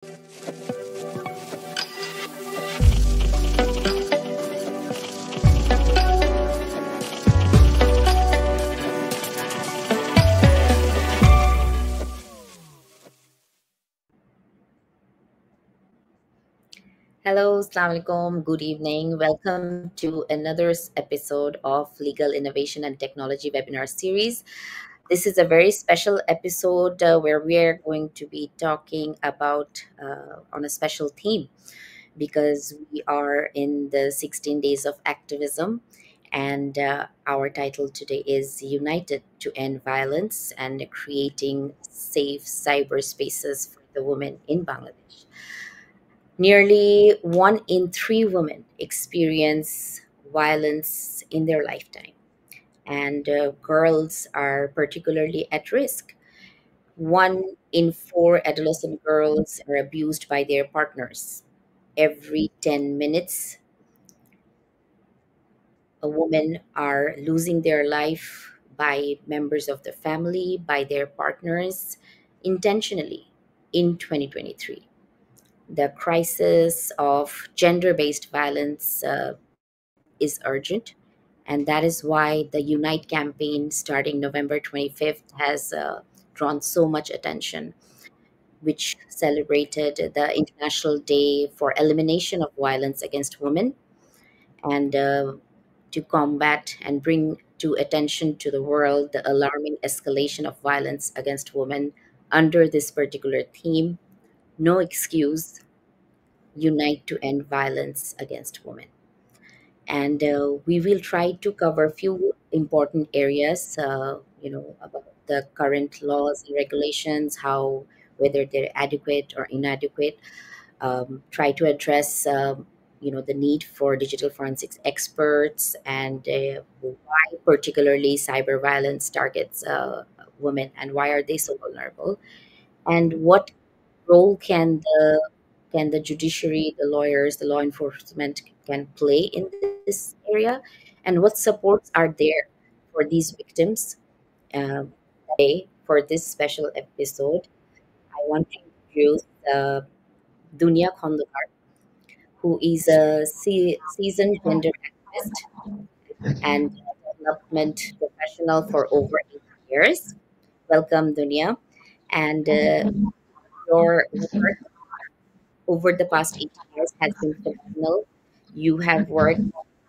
Hello, Assalamu alaikum. Good evening. Welcome to another episode of Legal Innovation and Technology webinar series. This is a very special episode where we are going to be talking about on a special theme because we are in the 16 days of activism, and our title today is United to End Violence and Creating Safe Cyberspaces for the Women in Bangladesh. Nearly one in three women experience violence in their lifetime, and girls are particularly at risk. One in four adolescent girls are abused by their partners. Every 10 minutes, a woman are losing their life by members of the family, by their partners, intentionally in 2023. The crisis of gender based violence is urgent. And that is why the Unite campaign starting November 25th has drawn so much attention, which celebrated the International Day for Elimination of Violence Against Women and to combat and bring to attention to the world the alarming escalation of violence against women under this particular theme. No excuse, unite to end violence against women. And we will try to cover a few important areas, about the current laws and regulations, how whether they're adequate or inadequate. Try to address, the need for digital forensics experts and why particularly cyber violence targets women and why are they so vulnerable, and what role can the judiciary, the lawyers, the law enforcement can play in this area, and what supports are there for these victims. Um, Today, for this special episode, I want to introduce Dunya Khondokar, who is a seasoned gender activist and development professional for over 8 years. Welcome, Dunya. And your work over the past 8 years has been phenomenal. You have worked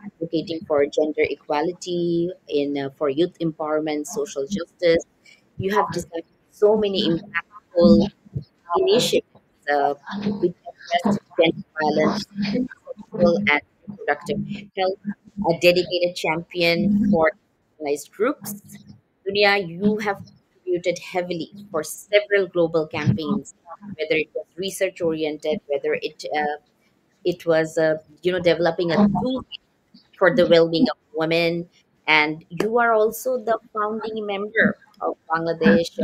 advocating for gender equality, in for youth empowerment, social justice. You have designed so many impactful initiatives which address gender violence, sexual and reproductive health, a dedicated champion for marginalized groups. Dunia, you have contributed heavily for several global campaigns, whether it was research oriented, whether it was developing a tool for the well-being of women, and you are also the founding member of Bangladesh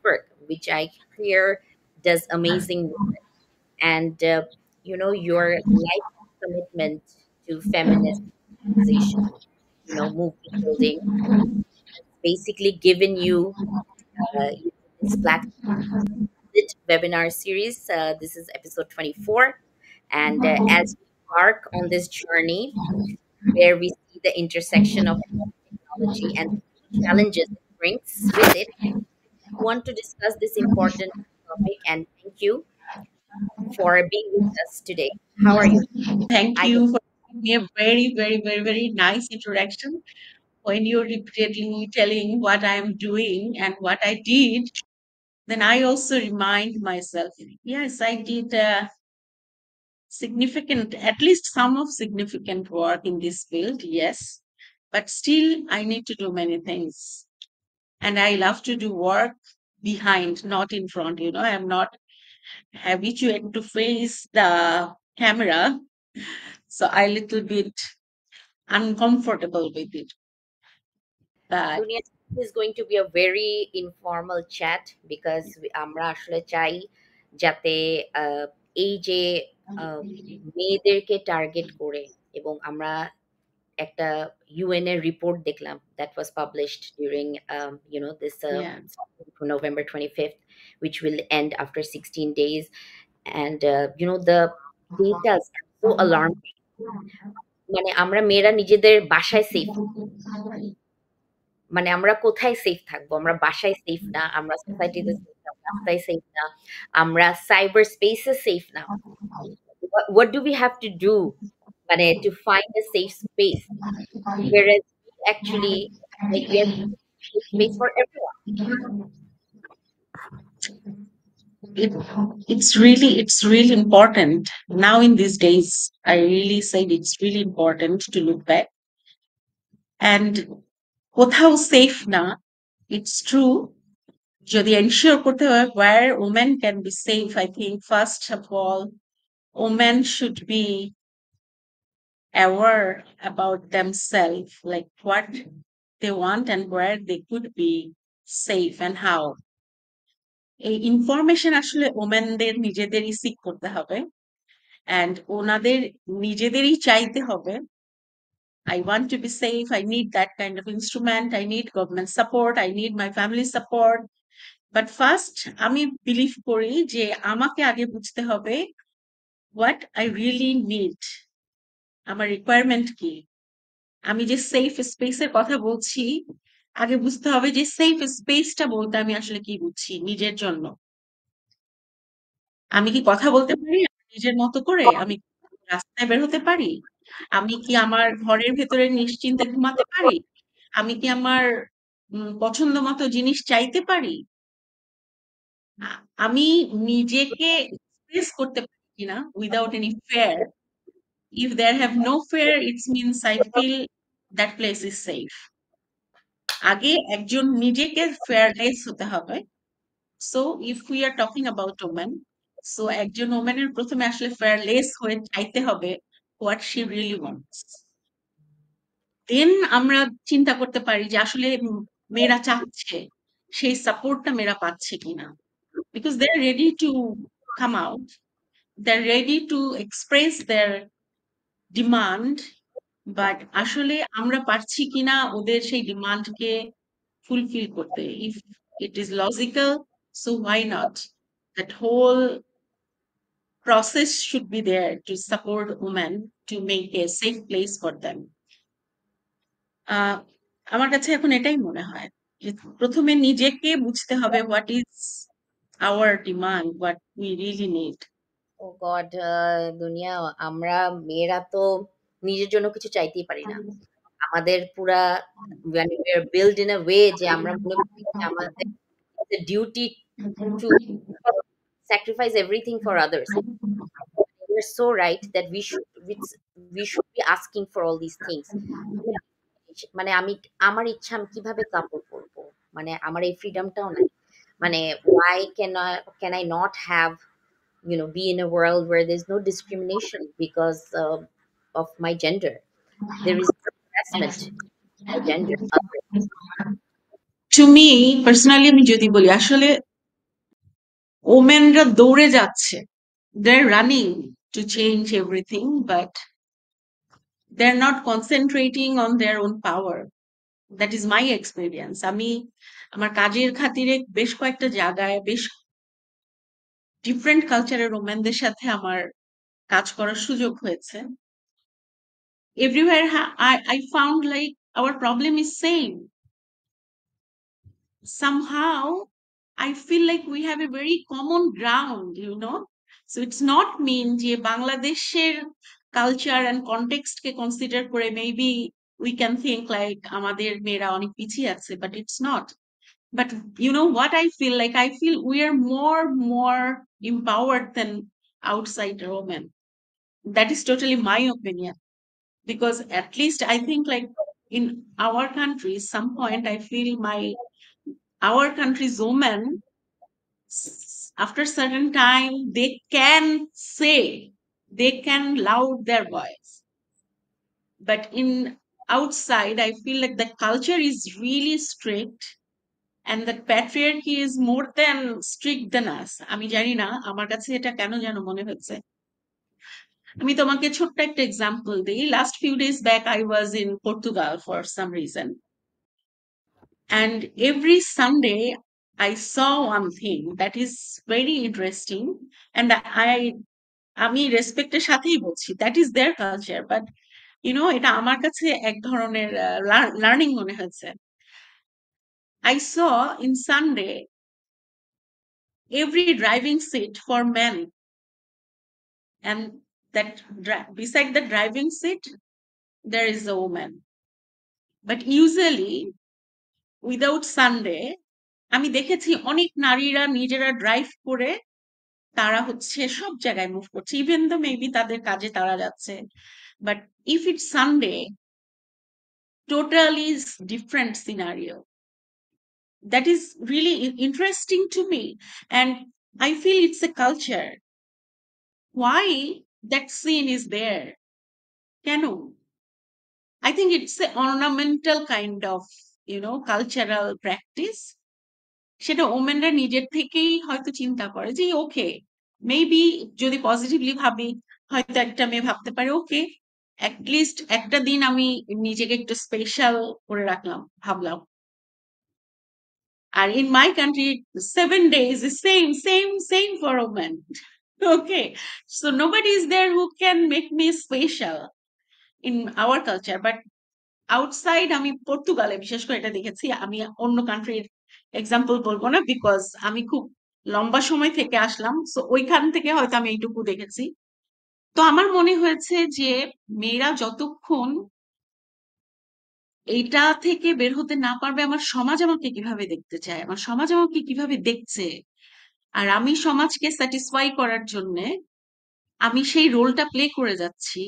Work, which I hear does amazing work. And your life commitment to feminist organization, movement building, basically given you this platform webinar series. This is episode 24. And as we embark on this journey where we see the intersection of technology and challenges it brings with it, I want to discuss this important topic. And thank you for being with us today. How are you? Thank I hope you for giving me a very, very, very, very nice introduction. When you're repeatedly telling what I'm doing and what I did, then I also remind myself, yes, I did significant, at least some of significant work in this field, yes, but still I need to do many things. And I love to do work behind, not in front. I'm not habituated to face the camera, so I little bit uncomfortable with it. But Dunia, is going to be a very informal chat because আমরা আসলে চাই যাতে এই যে আহ, মেয়েদেরকে target করে এবং আমরা একটা ইউএন এর রিপোর্ট দেখলাম that was published during this Yeah. November 25th, which will end after 16 days. And the data is so alarming. মানে আমরা মেয়েরা নিজেদের বাসায় সেফ, মানে আমরা কোথায় সেফ থাকবো? আমরা বাসায় সেফ না, আমরা সোসাইটিতে সেফ না, রাস্তায় সেফ না, আমরা সাইবার স্পেসে সেফ না। What do we have to do মানে to find a safe space? Whereas we actually, like, we are creating a safe space for everyone. It, it's really important now in these days. I really said it's really important to look back and কোথাও safe না. It's true. যদি ensure করতে হয় where women can be safe, I think first of all, women should be aware about themselves, like what they want and where they could be safe and how. এই information আসলে ওমেনদের নিজেদেরই sick করতে হবে and ওনাদের নিজেদেরই চাইতে হবে I want to be safe. I need that kind of instrument. I need government support. I need my family support. But first, আমি বিলিভ করি যে আমাকে আগে বুঝতে হবে what I really need. আমার রিকোয়ারমেন্ট কি? আমি যে সেফ স্পেসের কথা বলছি, আগে বুঝতে হবে যে সেফ স্পেসটা বলতে আমি আসলে কি বুঝছি নিজের জন্য। আমি কি কথা বলতে পারি আমার নিজের মতো করে? আমি রাস্তায় বের হতে পারি? আমি কি আমার ঘরের ভেতরে নিশ্চিন্তে ঘুমাতে পারি? আমি কি আমার পছন্দ মতো জিনিস চাইতে পারি? আমি নিজেকে এক্সপ্রেস করতে পারি কিনা without any fear? If there have no fear, it means I feel that place is safe. আগে একজন নিজেকে ফেয়ারলেস হতে হবে। So if we are talking about women, so একজন ওমেনের প্রথমে আসলে ফেয়ারলেস হয়ে চাইতে হবে হোয়াট শি রিয়েলি ওয়ান্টস। দেন আমরা চিন্তা করতে পারি যে আসলে মেয়েরা চাচ্ছে সেই সাপোর্টটা মেয়েরা পাচ্ছে কিনা, because they are ready to come out, they are ready to express their demand, but আসলে আমরা পারছি কিনা ওদের সেই ডিমান্ডকে fulfill করতে। If it is logical, so why not? That whole process should be there to support women to make a safe place for them. আহ আমার কাছে এখন এটাই মনে হয় যে প্রথমে নিজেকে বুঝতে হবে what is our demand, what we really need. Oh god, Duniya, আমরা মেয়েরা তো নিজের জন্য কিছু চাইতেই পারি না। আমাদের পুরা মানে we are built in a way যে আমরা মনে করি যে আমাদের duty to sacrifice everything for others. You're so right that we should be asking for all these things. মানে আমি আমার ইচ্ছা আমি কিভাবে কাপড় পরবো, মানে আমার এই ফ্রিডমটাও নাই। মানে why can I not have, be in a world where there's no discrimination because of my gender? There is no harassment by gender. To me personally, আমি যদি বলি আসলে ওমেনরা দৌড়ে যাচ্ছে, they're running to change everything, but they're not concentrating on their own power. That is my experience. আমি আমার কাজের খাতিরে বেশ কয়েকটা জায়গায় বেশ ডিফারেন্ট কালচারের ওমেনদের সাথে আমার কাজ করার সুযোগ হয়েছে। Everywhere I found like our problem is same. Somehow I feel like we have a very common ground, you know. So it's not mean যে বাংলাদেশের culture and context K consider করে maybe we can think like আমাদের মেয়েরা অনেক পিছিয়ে আছে, but it's not. But you know what I feel like? I feel we are more empowered than outsider women. That is totally my opinion. Because at least I think like in our country, some point I feel our country's women after certain time they can say, they can loud their voice, but in outside I feel like the culture is really strict and that patriarchy is more than strict than us. আমি জানি না, আমার কাছে এটা কেন যেন মনে হচ্ছে আমি তোমাকে ছোট্ট একটা এক্সাম্পল দিই। Last few days back I was in Portugal for some reason, and every Sunday I saw one thing that is very interesting, and আমি রেসপেক্টের সাথেই বলছি, that is there culture, but এটা আমার কাছে এক ধরনের লার্নিং মনে হয়েছে। I saw in Sunday every driving seat for men, and beside the driving seat there is a woman. But usually without Sunday আমি দেখেছি অনেক নারীরা নিজেরা ড্রাইভ করে তারা হচ্ছে সব জায়গায় মুভ করছে, ইভেন তো মেবি তাদের কাজে তারা যাচ্ছে। But if it's Sunday, totally different scenario. That is really interesting to me, and I feel it's a culture. Why that scene is there? কেন? I think it's an ornamental kind of cultural practice. সেটা ওমেনরা নিজের থেকেই হয়তো চিন্তা করে যে ওকে, maybe যদি positively ভাবি, হয়তো একটা মেয়ে ভাবতে পারে ওকে, লিস্ট একটা দিন আমি নিজেকে একটু স্পেশাল করে রাখলাম, ভাবলাম। And in my country, 7 days is same for a man. Okay. So nobody is there who can make me special in our culture. But outside, আমি পর্তুগালে বিশেষ করে এটা দেখেছি। আমি অন্য কান্ট্রির এক্সাম্পল বলবো না, বিকজ আমি খুব লম্বা সময় থেকে আসলাম, সো ওইখান থেকে হয়তো আমি এইটুকু দেখেছি। তো আমার মনে হয়েছে যে মেয়েরা যতক্ষণ এইটা থেকে বের হতে না পারবে, আমার সমাজ আমাকে কিভাবে দেখতে চায়, আমার সমাজ আমাকে কিভাবে দেখছে, আর আমি সমাজকে স্যাটিসফাই করার জন্য আমি সেই রোলটা প্লে করে যাচ্ছি।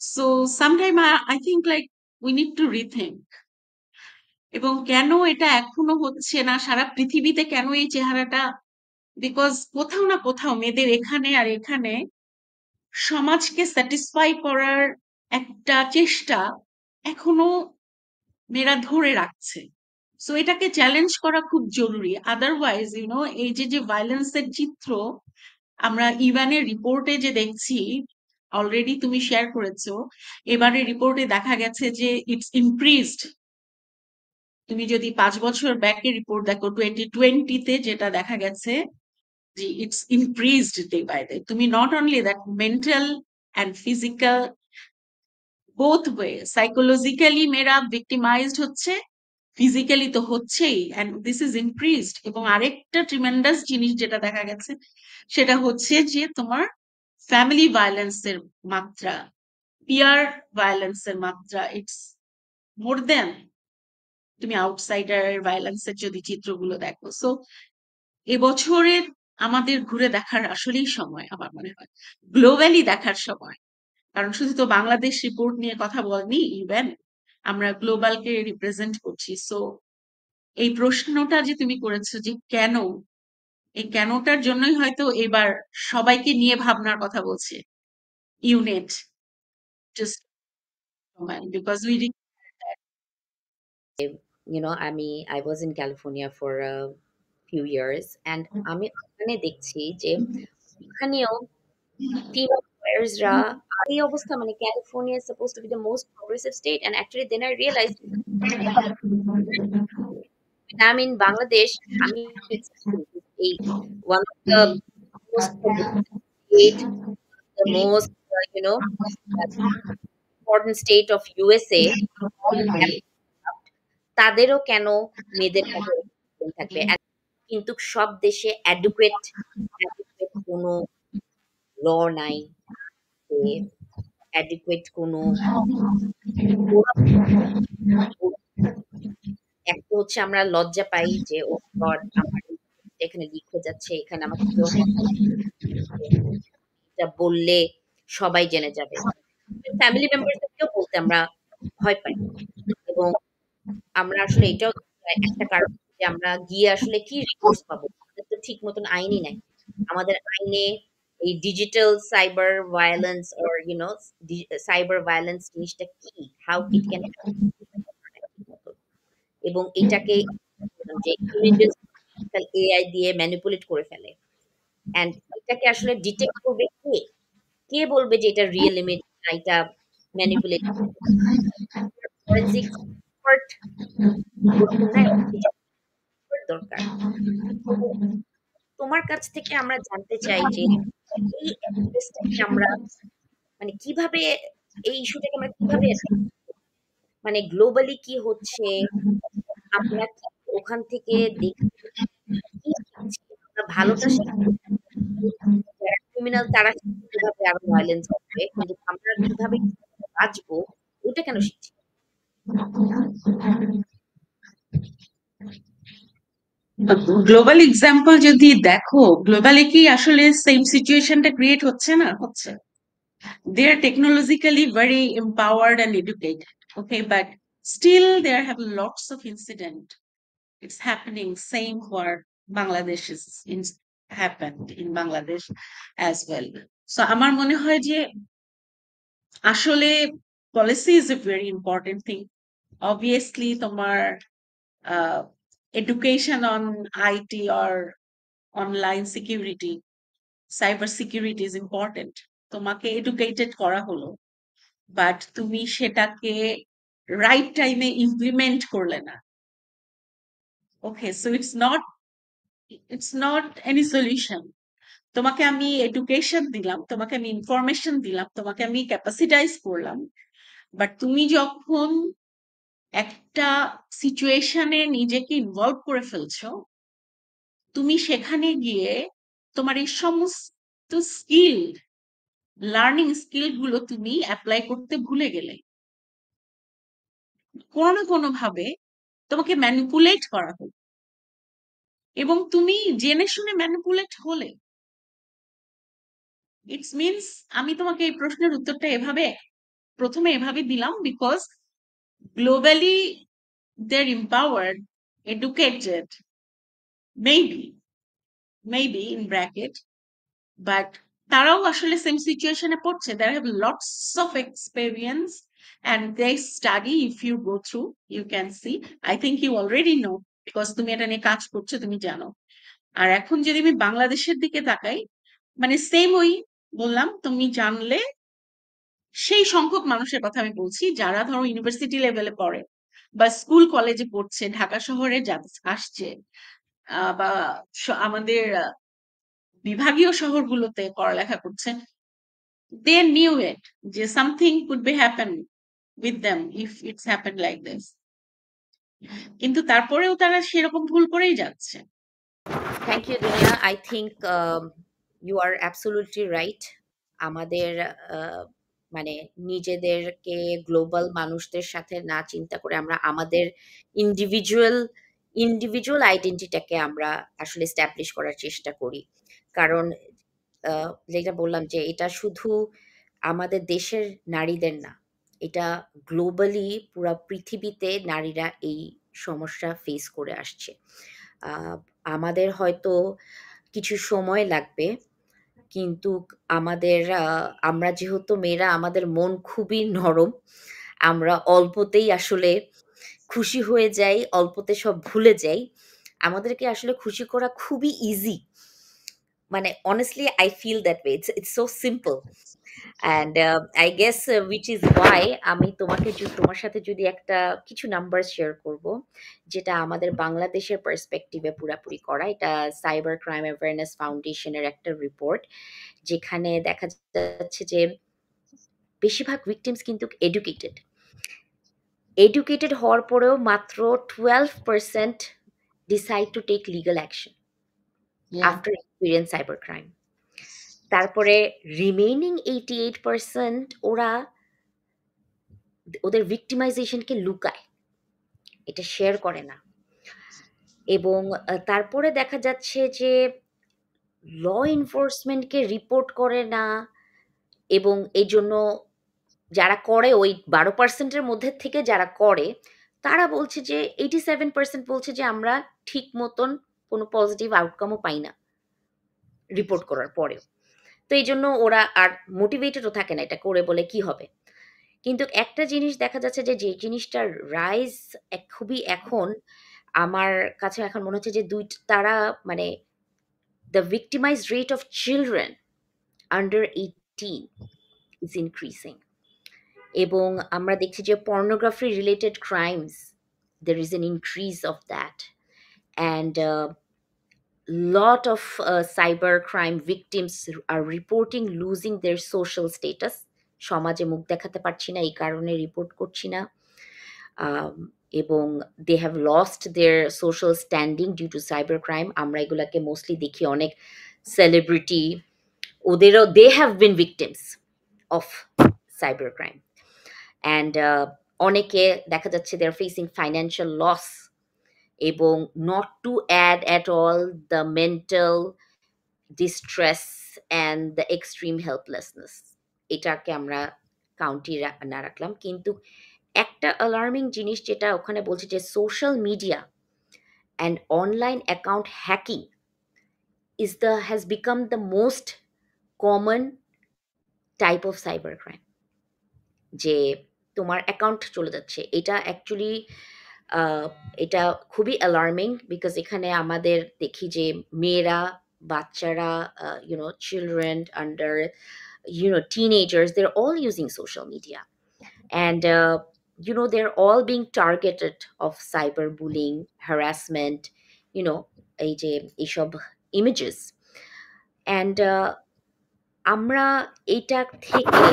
So sometime I think like we need two rethink. এবং কেন এটা এখনো হচ্ছে না সারা পৃথিবীতে, কেন এই চেহারাটা? বিকজ কোথাও না কোথাও মেয়েদের এখানে আর এখানে সমাজকে স্যাটিসফাই করার একটা চেষ্টা এখনো মেয়েরা ধরে রাখছে। সো এটাকে চ্যালেঞ্জ করা খুব জরুরি। আদারওয়াইজ এই যে ভায়োলেন্সের চিত্র আমরা ইভানের রিপোর্টে যে দেখছি, অলরেডি তুমি শেয়ার করেছো, এবারে রিপোর্টে দেখা গেছে যে ইটস ইনক্রিজড। তুমি যদি 5 বছর ব্যাকের রিপোর্ট দেখো, 2020-তে যেটা দেখা গেছে যে it's increased day by day. তুমি not only that, mental and physical both way, psychologically মেয়েরা ভিক্টিমাইজড হচ্ছে, ফিজিক্যালি তো হচ্ছেই, অ্যান্ড দিস ইজ ইনক্রিজড। এবং আরেকটা ট্রিমেন্ডাস জিনিস যেটা দেখা গেছে সেটা হচ্ছে যে তোমার ফ্যামিলি ভায়োলেন্সের মাত্রা, পিয়ার ভায়োলেন্সের মাত্রা, ইটস মোর দেন তুমি আউটসাইডার ভায়োলেন্সের যদি চিত্রগুলো দেখো। সো এবছরের আমাদের ঘুরে দেখার আসলেই সময়, আমার মনে হয় গ্লোবালি দেখার সময়। কারণ শুধু তো বাংলাদেশ রিপোর্ট নিয়ে কথা বলনি, ইভেন আমরা গ্লোবালকে রিপ্রেজেন্ট করছি। সো এই প্রশ্নটা যে তুমি করেছো যে কেন, এই কেনটার জন্যই হয়তো এবার সবাইকে নিয়ে ভাবনার কথা বলছে unit, just because we I was in California for a few years, and আমি ওখানে দেখছি যে ওখানেও teenagers-রা এই অবস্থা, মানে California is supposed to be the most progressive state, and actually then I realized when I'm in Bangladesh, আমি এই one of the most progressive state, the most important state of USA, তাদেরও কেন মেয়েদের কাছে এরকম থাকবে? কিন্তু সব দেশে অ্যাডুকুয়েট কোনো ল নাই, যে অ্যাডুকুয়েট কোনো একটা হচ্ছে আমরা লজ্জা পাই যে ও গড, আমার এখানে লিক হয়ে যাচ্ছে, এখানে আমাকে কেউ এটা বললে সবাই জেনে যাবে। ফ্যামিলি মেম্বারদেরকেও বলতে আমরা ভয় পাই। এবং আমরা আসলে এটাও একটা কারণ যে আমরা গিয়ে আসলে কি রিসোর্স পাবো? আমাদের তো ঠিক মতন আইনই নাই। আমাদের আইনে এই digital cyber violence or cyber violence জিনিসটা কি? হাউ ইট ক্যান এবং এটাকে যে ইমেজেস এআই দিয়ে ম্যানিপুলেট করে ফেলে। অ্যান্ড এটাকে আসলে ডিটেক্ট করবে কে? কে বলবে যে এটা রিয়েল ইমেজ না, এটা ম্যানিপুলেট? ফরেনসিক এক্সপার্ট ওরকম না, expert দরকার। তো তোমার কাছ থেকে আমরা জানতে চাই যে এই অ্যাক্সেসটাকে আমরা মানে কিভাবে, এই ইস্যুটাকে আমরা কিভাবে মানে গ্লোবালি কি হচ্ছে, আমরা কি ওখান থেকে দেখে কি শিখছি? আমরা ভালোটা শিখছি, যারা ক্রিমিনাল তারা শিখছে কিভাবে আরো ভায়োলেন্স করবে। কিন্তু আমরা কিভাবে বাঁচবো ওটা কেন শিখছি? গ্লোবাল এক্সাম্পল যদি দেখো, গ্লোবালি কি আসলে সেম সিচুয়েশনটা ক্রিয়েট হচ্ছে না? হচ্ছে। They are technologically very empowered and educated. Okay, but still there have lots of incident. It's happening same where Bangladesh is in, happened in Bangladesh as well. So আমার মনে হয় যে আসলে policy is a very important thing. Obviously তোমার uh, education on IT or online security, cyber security is important. তোমাকে educated করা হলো, but তুমি সেটাকে রাইট টাইমে ইমপ্লিমেন্ট করলে না। Okay, so it's not any solution. তোমাকে আমি এডুকেশন দিলাম, তোমাকে আমি ইনফরমেশন দিলাম, তোমাকে আমি ক্যাপাসিটাইজ করলাম, বাট তুমি যখন একটা সিচুয়েশনে নিজেকে ইনভলভ করে ফেলছো, তুমি সেখানে গিয়ে তোমার এই সমস্ত স্কিল, লার্নিং স্কিল গুলো তুমি অ্যাপ্লাই করতে ভুলে গেলে, কোনো না কোনো ভাবে তোমাকে ম্যানিপুলেট করা হলো, এবং তুমি জেনে শুনে ম্যানিপুলেট হলে, ইটস মিনস, আমি তোমাকে এই প্রশ্নের উত্তরটা এভাবে প্রথমে এভাবে দিলাম because globally they are empowered, educated, maybe maybe in bracket, but তারাও আসলে সেম সিচুয়েশনে পড়ছে। They have lots of experience and they study. If you go through, you can see. I think you already know because তুমি এটা নিয়ে কাজ করছো, তুমি জানো। আর এখন যদি আমি বাংলাদেশের দিকে তাকাই, মানে সেম ওই বললাম, তুমি জানলে সেই সংখ্যক মানুষের কথা আমি বলছি যারা ধরো ইউনিভার্সিটি লেভেলে পড়ে বা স্কুল কলেজে পড়ছে, ঢাকা শহরে আসছে, বা আমাদের বিভাগীয় শহরগুলোতে পড়ালেখা করছে, দে নিউ ইট যে something could be happen with them if it's happen like this, কিন্তু তারপরেও তারা সেরকম ভুল করেই যাচ্ছে। Thank you Duniya. I think you are absolutely right. আমাদের আহ, মানে নিজেদেরকে গ্লোবাল মানুষদের সাথে না চিন্তা করে আমরা আমাদের ইন্ডিভিজুয়াল ইন্ডিভিজুয়াল আইডেন্টিটাকে আমরা আসলে স্ট্যাবলিশ করার চেষ্টা করি। কারণ যেটা বললাম যে এটা শুধু আমাদের দেশের নারীদের না, এটা গ্লোবালি পুরা পৃথিবীতে নারীরা এই সমস্যা ফেস করে আসছে। আহ, আমাদের হয়তো কিছু সময় লাগবে, কিন্তু আমাদের আমরা যেহেতু মেয়েরা, আমাদের মন খুবই নরম। আমরা অল্পতেই আসলে খুশি হয়ে যাই, অল্পতে সব ভুলে যাই। আমাদেরকে আসলে খুশি করা খুবই ইজি। মানে honestly I feel that way. It's so simple. And I guess which is why আমি তোমার সাথে যদি একটা কিছু নাম্বার শেয়ার করব, যেটা আমাদের বাংলাদেশের পার্সপেক্টিভে পুরাপুরি করা। এটা সাইবার ক্রাইম অ্যাওয়ারনেস ফাউন্ডেশনের একটা রিপোর্ট, যেখানে দেখা যাচ্ছে যে বেশিরভাগ ভিকটিমস কিন্তু এডুকেটেড। এডুকেটেড হওয়ার পরেও মাত্র 12% decide to take legal action Yeah. After experience cyber crime. তারপরে রিমেইনিং 88% ওরা ওদের ভিক্টিমাইজেশনকে লুকায়, এটা শেয়ার করে না। এবং তারপরে দেখা যাচ্ছে যে ল এনফোর্সমেন্টকে রিপোর্ট করে না। এবং এই জন্য যারা করে, ওই 12%-এর মধ্যে থেকে যারা করে, তারা বলছে যে 87% বলছে যে আমরা ঠিক মতন কোনো পজিটিভ আউটকামও পাই না রিপোর্ট করার পরেও। তো এই জন্য ওরা আর মোটিভেটেডও থাকে না এটা করে, বলে কি হবে। কিন্তু একটা জিনিস দেখা যাচ্ছে যে যে জিনিসটার রাইজ খুবই এখন আমার কাছে এখন মনে হচ্ছে যে তারা মানে the victimise rate of children under is increasing. এবং আমরা দেখছি যে pornography related crimes, there is an increase of that. And lot of cyber crime victims are reporting losing their social status. সমাজে মুখ দেখাতে পারছি না, এই কারণে রিপোর্ট করছি না। um, এবং they have lost their social standing due to cyber crime. আমরা এগুলাকে মোস্টলি দেখি অনেক সেলিব্রিটি, ওদেরও they have been victims of cyber crime. And অনেকে দেখা যাচ্ছে they are facing financial loss, এবং not to add at all the mental distress and the extreme helplessness. এটাকে আমরা কাউন্টি না রাখলাম, কিন্তু একটা অ্যালার্মিং জিনিস যেটা ওখানে বলছে যে social media and online account hacking has become the most common type of cyber crime. যে তোমার অ্যাকাউন্ট চলে যাচ্ছে, এটা অ্যাকচুয়ালি এটা খুবই অ্যালার্মিং, বিকজ এখানে আমাদের দেখি যে মেয়েরা, বাচ্চারা, children under teenagers, they're all using social media. And they're all being targeted of cyberbullying, harassment, এই যে এইসব images. And আমরা এইটা থেকে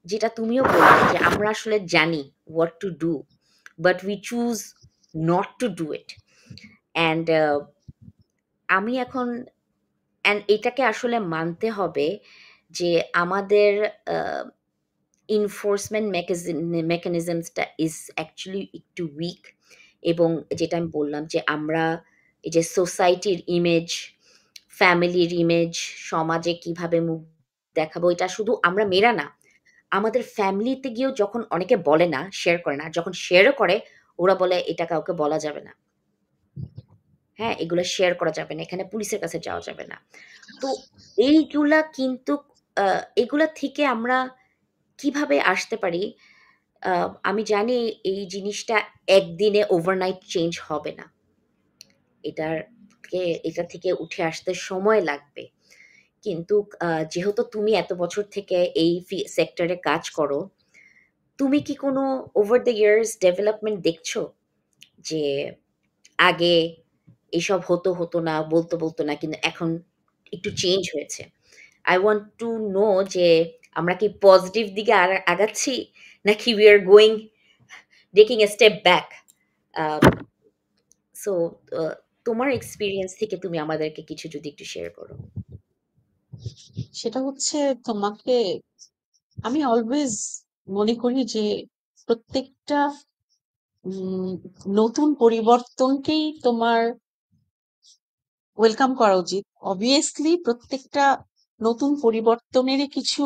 যেটা তুমিও বললে যে আমরা আসলে জানি what to do, but we choose not to do it. And আমি এখন এটাকে আসলে মানতে হবে যে আমাদের enforcement mechanismsটা is actually একটু weak. এবং যেটা আমি বললাম যে আমরা এই যে সোসাইটির ইমেজ, ফ্যামিলির ইমেজ, সমাজে কিভাবে মুখ দেখাবো, এটা শুধু আমরা মেয়েরা না, আমাদের ফ্যামিলিতে গিয়েও যখন অনেকে বলে না, শেয়ার করে না, যখন শেয়ারও করে ওরা বলে এটা কাউকে বলা যাবে না, হ্যাঁ, এগুলো শেয়ার করা যাবে না, এখানে পুলিশের কাছে যাওয়া যাবে না। তো এইগুলা কিন্তু এগুলা থেকে আমরা কিভাবে আসতে পারি? আমি জানি এই জিনিসটা একদিনে ওভারনাইট চেঞ্জ হবে না, এটা থেকে উঠে আসতে সময় লাগবে। কিন্তু যেহেতু তুমি এত বছর থেকে এই সেক্টরে কাজ করো, তুমি কি কোনো ওভার দ্য ইয়ার্স ডেভেলপমেন্ট দেখছো? যে আগে এসব হতো না, বলতো না, কিন্তু এখন একটু চেঞ্জ হয়েছে। আই ওয়ান্ট টু নো যে আমরা কি পজিটিভ দিকে আগাচ্ছি, নাকি we are going taking a step back? So তোমার এক্সপিরিয়েন্স থেকে তুমি আমাদেরকে কিছু যদি একটু শেয়ার করো। সেটা হচ্ছে, তোমাকে আমি অলওয়েজ মনে করি যে প্রত্যেকটা নতুন পরিবর্তনকেই তোমার ওয়েলকাম করা উচিত। অবভিয়াসলি প্রত্যেকটা নতুন পরিবর্তনেরই কিছু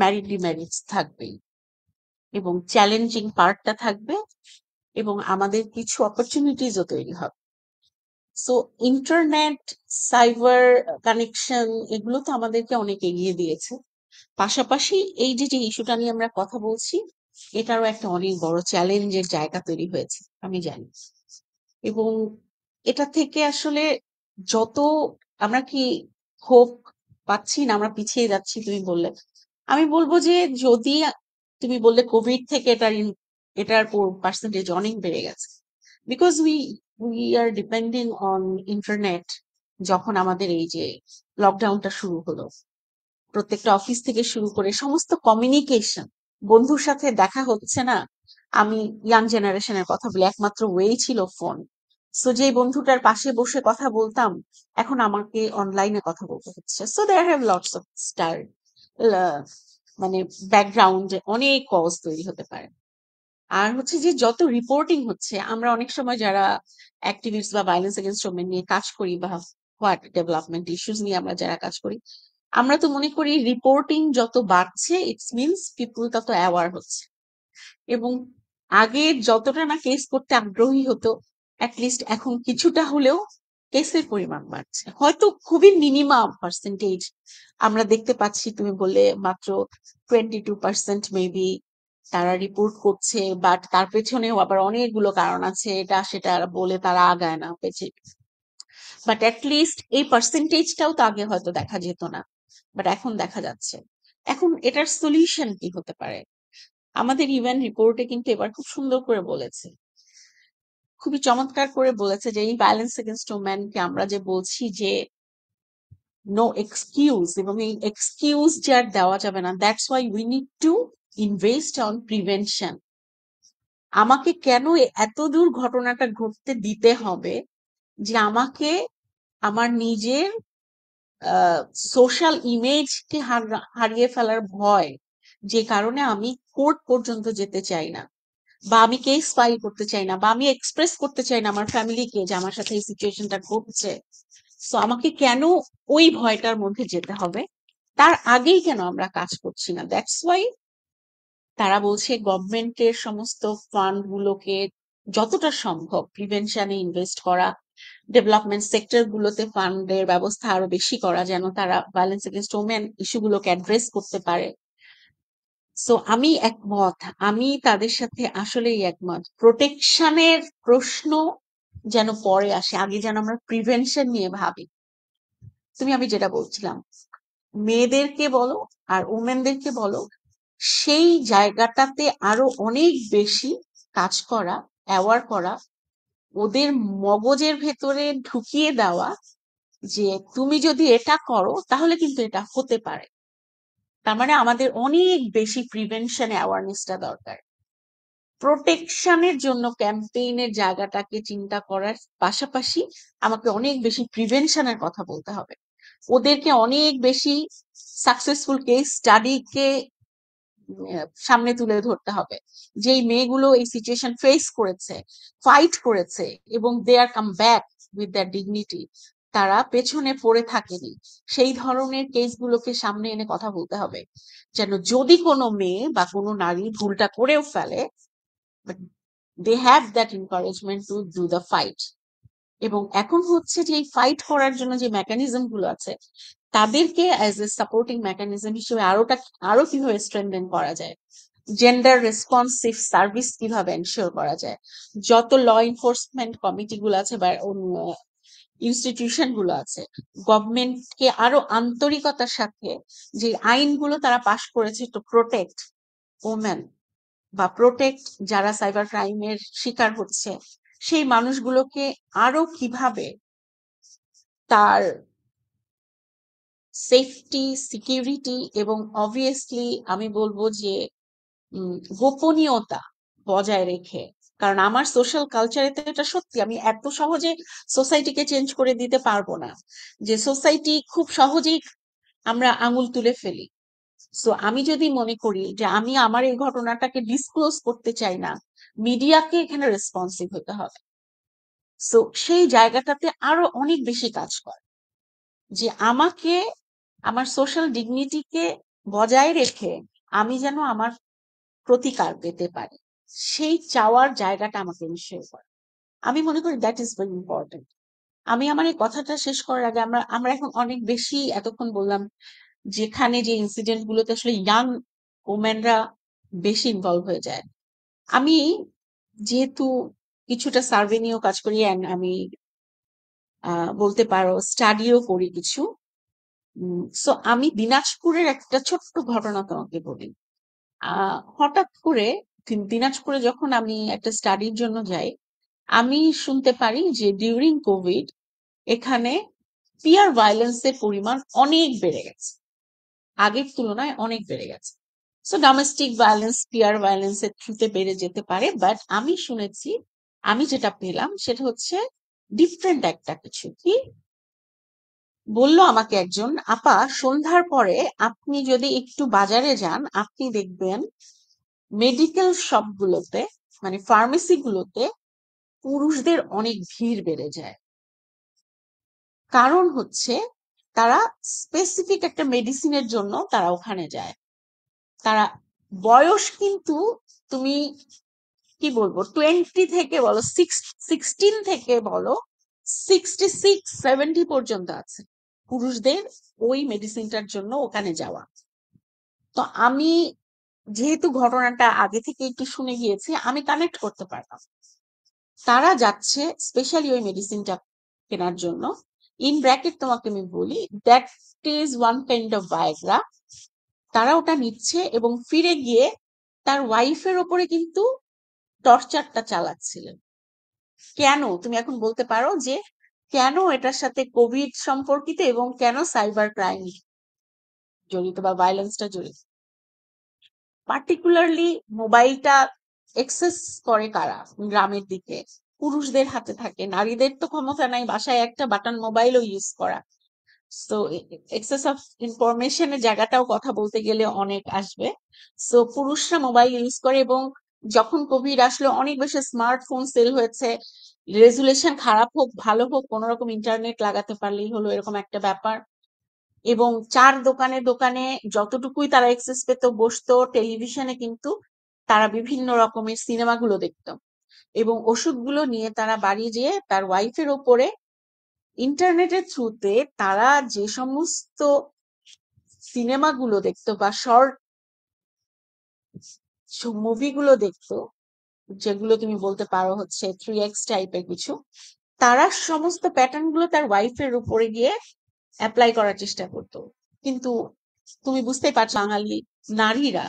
ম্যারিট ডিমেরিটস থাকবেই, এবং চ্যালেঞ্জিং পার্টটা থাকবে, এবং আমাদের কিছু অপরচুনিটিসও তৈরি হবে। সো ইন্টারনেট, সাইবার কানেকশন, এগুলো তো আমাদেরকে অনেক এগিয়ে দিয়েছে। পাশাপাশি এই যে ইস্যুটা নিয়ে আমরা কথা বলছি, এটারও একটা অনেক বড় চ্যালেঞ্জের জায়গা তৈরি হয়েছে, আমি জানি। এবং এটা থেকে আসলে যত আমরা কি হোপ পাচ্ছি না, আমরা পিছিয়ে যাচ্ছি তুমি বললে। আমি বলবো যে যদি তুমি বললে কোভিড থেকে এটার পার্সেন্টেজ অনেক বেড়ে গেছে, because we R depending on internet. যখন আমাদের এই যে লকডাউনটা শুরু হলো, প্রত্যেকটা অফিস থেকে শুরু করে সমস্ত কমিউনিকেশন, বন্ধুর সাথে দেখা হচ্ছে না। আমি ইয়াং জেনারেশনের কথা বলি, একমাত্র ওয়েই ছিল ফোন। সো যে বন্ধুটার পাশে বসে কথা বলতাম, এখন আমাকে অনলাইনে কথা বলতে হচ্ছে। So there have lots of star, মানে ব্যাকগ্রাউন্ডে অনেক কজ তৈরি হতে পারে। আর হচ্ছে যে যত রিপোর্টিং হচ্ছে, আমরা অনেক সময় যারা অ্যাক্টিভিস্ট বা ভায়োলেন্স এগেইনস্ট ওমেন নিয়ে কাজ করি, বা হোয়াট ডেভেলপমেন্ট ইস্যুস নিয়ে আমরা যারা কাজ করি, আমরা তো মনে করি রিপোর্টিং যত বাড়ছে, ইটস মিনস পিপল তত অ্যাওয়ার হচ্ছে। এবং আগে যতটা না কেস করতে আগ্রহী হতো, অ্যাটলিস্ট এখন কিছুটা হলেও কেসের পরিমাণ বাড়ছে। হয়তো খুবই মিনিমাম পার্সেন্টেজ আমরা দেখতে পাচ্ছি, তুমি বললে মাত্র 22% মেবি তারা রিপোর্ট করছে, বাট তার পেছনেও আবার অনেকগুলো কারণ আছে, এটা সেটা বলে তারা আগায় না পেছে। বাট অ্যাটলিস্ট এই পার্সেন্টেজটাও তো আগে হয়তো দেখা যেত না। বাট এখন দেখা যাচ্ছে। এখন এটার সলিউশন কি হতে পারে? আমাদের ইউএন রিপোর্টে কিন্তু এবার খুব সুন্দর করে বলেছে, খুবই চমৎকার করে বলেছে যে এই ভায়োলেন্স এগেইনস্ট ওমেনকে আমরা যে বলছি যে নো এক্সকিউজ, এবং এই এক্সকিউজ যে আর দেওয়া যাবে না, that's why we need to invest on prevention. আমাকে কেন এত দূর ঘটনাটা ঘটতে দিতে হবে যে আমাকে আমার নিজের সোশ্যাল ইমেজকে হারিয়ে ফেলার ভয়, যে কারণে আমি কোর্ট পর্যন্ত যেতে চাই না, বা আমি কেস ফাইল করতে চাই না, বা আমি এক্সপ্রেস করতে চাই না আমার ফ্যামিলিকে যে আমার সাথে এই সিচুয়েশনটা ঘটছে। সো আমাকে কেন ওই ভয়টার মধ্যে যেতে হবে? তার আগেই কেন আমরা কাজ করছি না? দ্যাটস ওয়াই তারা বলছে গভর্নমেন্টের সমস্ত ফান্ড গুলোকে যতটা সম্ভব প্রিভেনশনে ইনভেস্ট করা, ডেভেলপমেন্ট সেক্টর গুলোতে ফান্ডের ব্যবস্থা আরো বেশি করা, যেন তারা ভায়োলেন্স এগেইনস্ট ওমেন ইস্যুগুলোকে অ্যাড্রেস করতে পারে। সো আমি একমত, আমি তাদের সাথে আসলেই একমত। প্রোটেকশনের প্রশ্ন যেন পরে আসে, আগে যেন আমরা প্রিভেনশন নিয়ে ভাবি। আমি যেটা বলছিলাম, মেয়েদেরকে বলো আর ওমেনদেরকে বলো, সেই জায়গাটাতে আরো অনেক বেশি কাজ করা, অ্যাওয়ার করা, ওদের মগজের ভেতরে ঢুকিয়ে দেওয়া যে তুমি যদি এটা করো তাহলে কিন্তু এটা হতে পারে। তার মানে আমাদের অনেক বেশি প্রিভেনশন অ্যাওয়ারনেসটা দরকার। প্রোটেকশনের জন্য ক্যাম্পেইনের জায়গাটাকে চিন্তা করার পাশাপাশি আমাকে অনেক বেশি প্রিভেনশনের কথা বলতে হবে। ওদেরকে অনেক বেশি সাকসেসফুল কেস স্টাডিকে সামনে তুলে ধরতে হবে, যেই মেয়েগুলো এই সিচুয়েশন ফেস করেছে, ফাইট করেছে, এবং they are come back with their dignity, তারা পেছনে পড়ে থাকেনি। সেই ধরনের কেসগুলোকে সামনে এনে কথা বলতে হবে, যেন যদি কোনো মেয়ে বা কোনো নারী ভুলটা করেও ফেলে, but they have that encouragement to do the fight. এবং এখন হচ্ছে যে এই ফাইট করার জন্য যে মেকানিজম গুলো আছে, তাদেরকে অ্যাজ এ সাপোর্টিং মেকানিজম হিসেবে আরো কিভাবে স্ট্রেনথেন করা যায়, জেন্ডার রেসপন্সিভ সার্ভিস কিভাবে এনশিওর করা যায়, যত ল এনফোর্সমেন্ট কমিটি গুলো আছে বা ইনস্টিটিউশন গুলো আছে, গভর্নমেন্টকে আরো আন্তরিকতার সাথে যে আইনগুলো তারা পাশ করেছে টু প্রোটেক্ট ওমেন বা প্রোটেক্ট যারা সাইবার ক্রাইমের শিকার হচ্ছে, সেই মানুষগুলোকে আরো কিভাবে তার সেফটি, সিকিউরিটি এবং অবভিয়াসলি আমি বলবো যে গোপনীয়তা বজায় রেখে, কারণ আমার সোশ্যাল কালচারে তো এটা সত্যি, আমি এত সহজে সোসাইটিকে চেঞ্জ করে দিতে পারবো না, যে সোসাইটি খুব সহজেই আমরা আঙুল তুলে ফেলি। সো আমি যদি মনে করি যে আমি আমার এই ঘটনাটাকে ডিসক্লোজ করতে চাই না, মিডিয়াকে এখানে রেসপন্সিভ হতে হবে। সো সেই জায়গাটাতে আরো অনেক বেশি কাজ করে, যে আমাকে আমার সোশ্যাল ডিগনিটিকে বজায় রেখে আমি যেন আমার প্রতিকার পেতে পারি, সেই চাওয়ার জায়গাটা আমাকে নিশ্চয় করে। আমি মনে করি দ্যাট ইজ ভেরি ইম্পর্টেন্ট। আমি আমার এই কথাটা শেষ করার আগে আমরা আমরা এখন অনেক বেশি এতক্ষণ বললাম যেখানে যে ইনসিডেন্ট গুলোতে আসলে ইয়াং ওমেনরা বেশি ইনভলভ হয়ে যায়। আমি যেহেতু কিছুটা সার্ভে নিয়েও কাজ করি, and আমি বলতে পারো স্টাডিও করি কিছু, সো আমি দিনাজপুরের একটা ছোট্ট ঘটনা তোমাকে বলি। হঠাৎ করে দিনাজপুরে যখন আমি একটা স্টাডির জন্য যাই, আমি শুনতে পারি যে ডিউরিং কোভিড এখানে পিয়ার ভায়োলেন্সের পরিমাণ অনেক বেড়ে গেছে, আগের তুলনায় অনেক বেড়ে গেছে। সো ডোমেস্টিক ভায়োলেন্স পিয়ার ভায়োলেন্সের থ্রুতে বেড়ে যেতে পারে, বাট আমি শুনেছি, আমি যেটা পেলাম সেটা হচ্ছে ডিফারেন্ট একটা কিছু। কি বললো আমাকে একজন আপা, সন্ধ্যার পরে আপনি যদি একটু বাজারে যান, আপনি দেখবেন মেডিকেল শপগুলোতে, মানে ফার্মেসি গুলোতে পুরুষদের অনেক ভিড় বেড়ে যায়। কারণ হচ্ছে তারা স্পেসিফিক একটা মেডিসিনের জন্য তারা ওখানে যায়। তারা বয়স কিন্তু তুমি কি বলবো 20 থেকে বলো 16 থেকে বলো 66-70 পর্যন্ত আছে পুরুষদের ওই মেডিসিনটার জন্য ওখানে যাওয়া। তো আমি যেহেতু ঘটনাটা আগে থেকে একটু শুনে গিয়েছি, আমি কানেক্ট করতে পারলাম তারা যাচ্ছে স্পেশালি ওই মেডিসিনটা কেনার জন্য, ইন ব্র্যাকেট তোমাকে আমি বলি, that is one kind of Viagra. তারা ওটা নিচ্ছে এবং ফিরে গিয়ে তার ওয়াইফের ওপরে কিন্তু টর্চারটা চালাচ্ছিলেন। কেন তুমি এখন বলতে পারো যে কেন এটার সাথে কোভিড সম্পর্কিত এবং কেন সাইবার ক্রাইম জড়িত বা ভায়োলেন্সটা জড়িত? পার্টিকুলারলি মোবাইলটা এক্সেস করে কারা? গ্রামের দিকে পুরুষদের হাতে থাকে, নারীদের তো ক্ষমতা নাই বাসায় একটা বাটন মোবাইলও ইউজ করা। সো এক্সেস অফ ইনফরমেশনের জায়গাটাও কথা বলতে গেলে অনেক আসবে। সো পুরুষরা মোবাইল ইউজ করে এবং যখন কোভিড আসলো অনেক বেশি স্মার্টফোন সেল হয়েছে। রেজুলেশন খারাপ হোক ভালো হোক কোন রকম ইন্টারনেট লাগাতে পারলেই হলো, এরকম একটা ব্যাপার। এবং চার দোকানে দোকানে যতটুকুই তারা এক্সেস পেত বসতো, টেলিভিশনে কিন্তু তারা বিভিন্ন রকমের সিনেমাগুলো দেখতো এবং ওষুধগুলো নিয়ে তারা বাড়ি যেয়ে তার ওয়াইফের ওপরে ইন্টারনেটের থ্রুতে তারা যে সমস্ত সিনেমাগুলো দেখতো বা শর্ট মুভিগুলো দেখতো, যেগুলো তুমি বলতে পারো হচ্ছে 3x টাইপের কিছু, তারা সমস্ত প্যাটার্ন গুলো তার ওয়াইফের উপরে গিয়ে অ্যাপ্লাই করার চেষ্টা করতো। কিন্তু তুমি বুঝতেই পারছো বাঙালি নারীরা,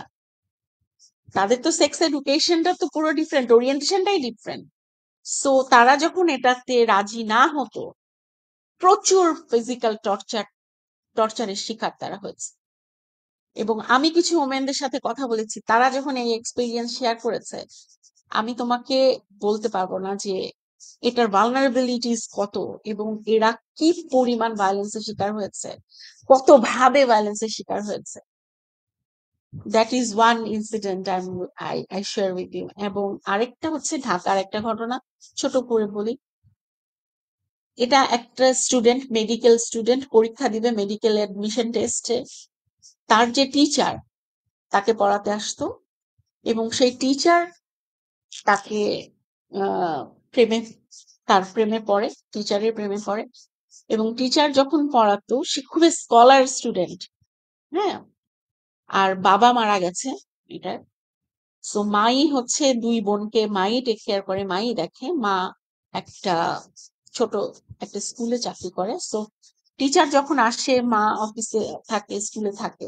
তাদের তো সেক্স এডুকেশনটা তো পুরো ডিফারেন্ট, ওরিয়েন্টেশনটাই ডিফারেন্ট। সো তারা যখন এটাতে রাজি না হতো, প্রচুর ফিজিক্যাল টর্চারের শিকার তারা হয়েছে। এবং আমি কিছু ওমেনদের সাথে কথা বলেছি, তারা যখন এই এক্সপিরিয়েন্স শেয়ার করেছে, আমি তোমাকে বলতে পারবো না যে এটার ভালনারেবিলিটিস কত এবং এরা কি পরিমাণ ভায়োলেন্সের শিকার হয়েছে, কত ভাবে ভায়োলেন্সের শিকার হয়েছে। That is one incident I share with you. এবং আরেকটা হচ্ছে ঢাকার একটা ঘটনা, ছোট করে বলি। এটা একটা স্টুডেন্ট, মেডিকেল স্টুডেন্ট, পরীক্ষা দিবে মেডিকেল অ্যাডমিশন টেস্টে। তার যে টিচার তাকে পড়াতে আসতো এবং সেই টিচার তাকে আহ, প্রেমে তার প্রেমে পড়ে, টিচারের প্রেমে পড়ে। এবং টিচার যখন পড়াতো সে খুবই স্কলার স্টুডেন্ট, হ্যাঁ, আর বাবা মারা গেছে এটার। সো মাই হচ্ছে দুই বোনকে মাই টেক কেয়ার করে, মাই দেখে। মা একটা ছোট একটা স্কুলে চাকরি করে। সো টিচার যখন আসে, মা অফিসে থাকে, স্কুলে থাকে,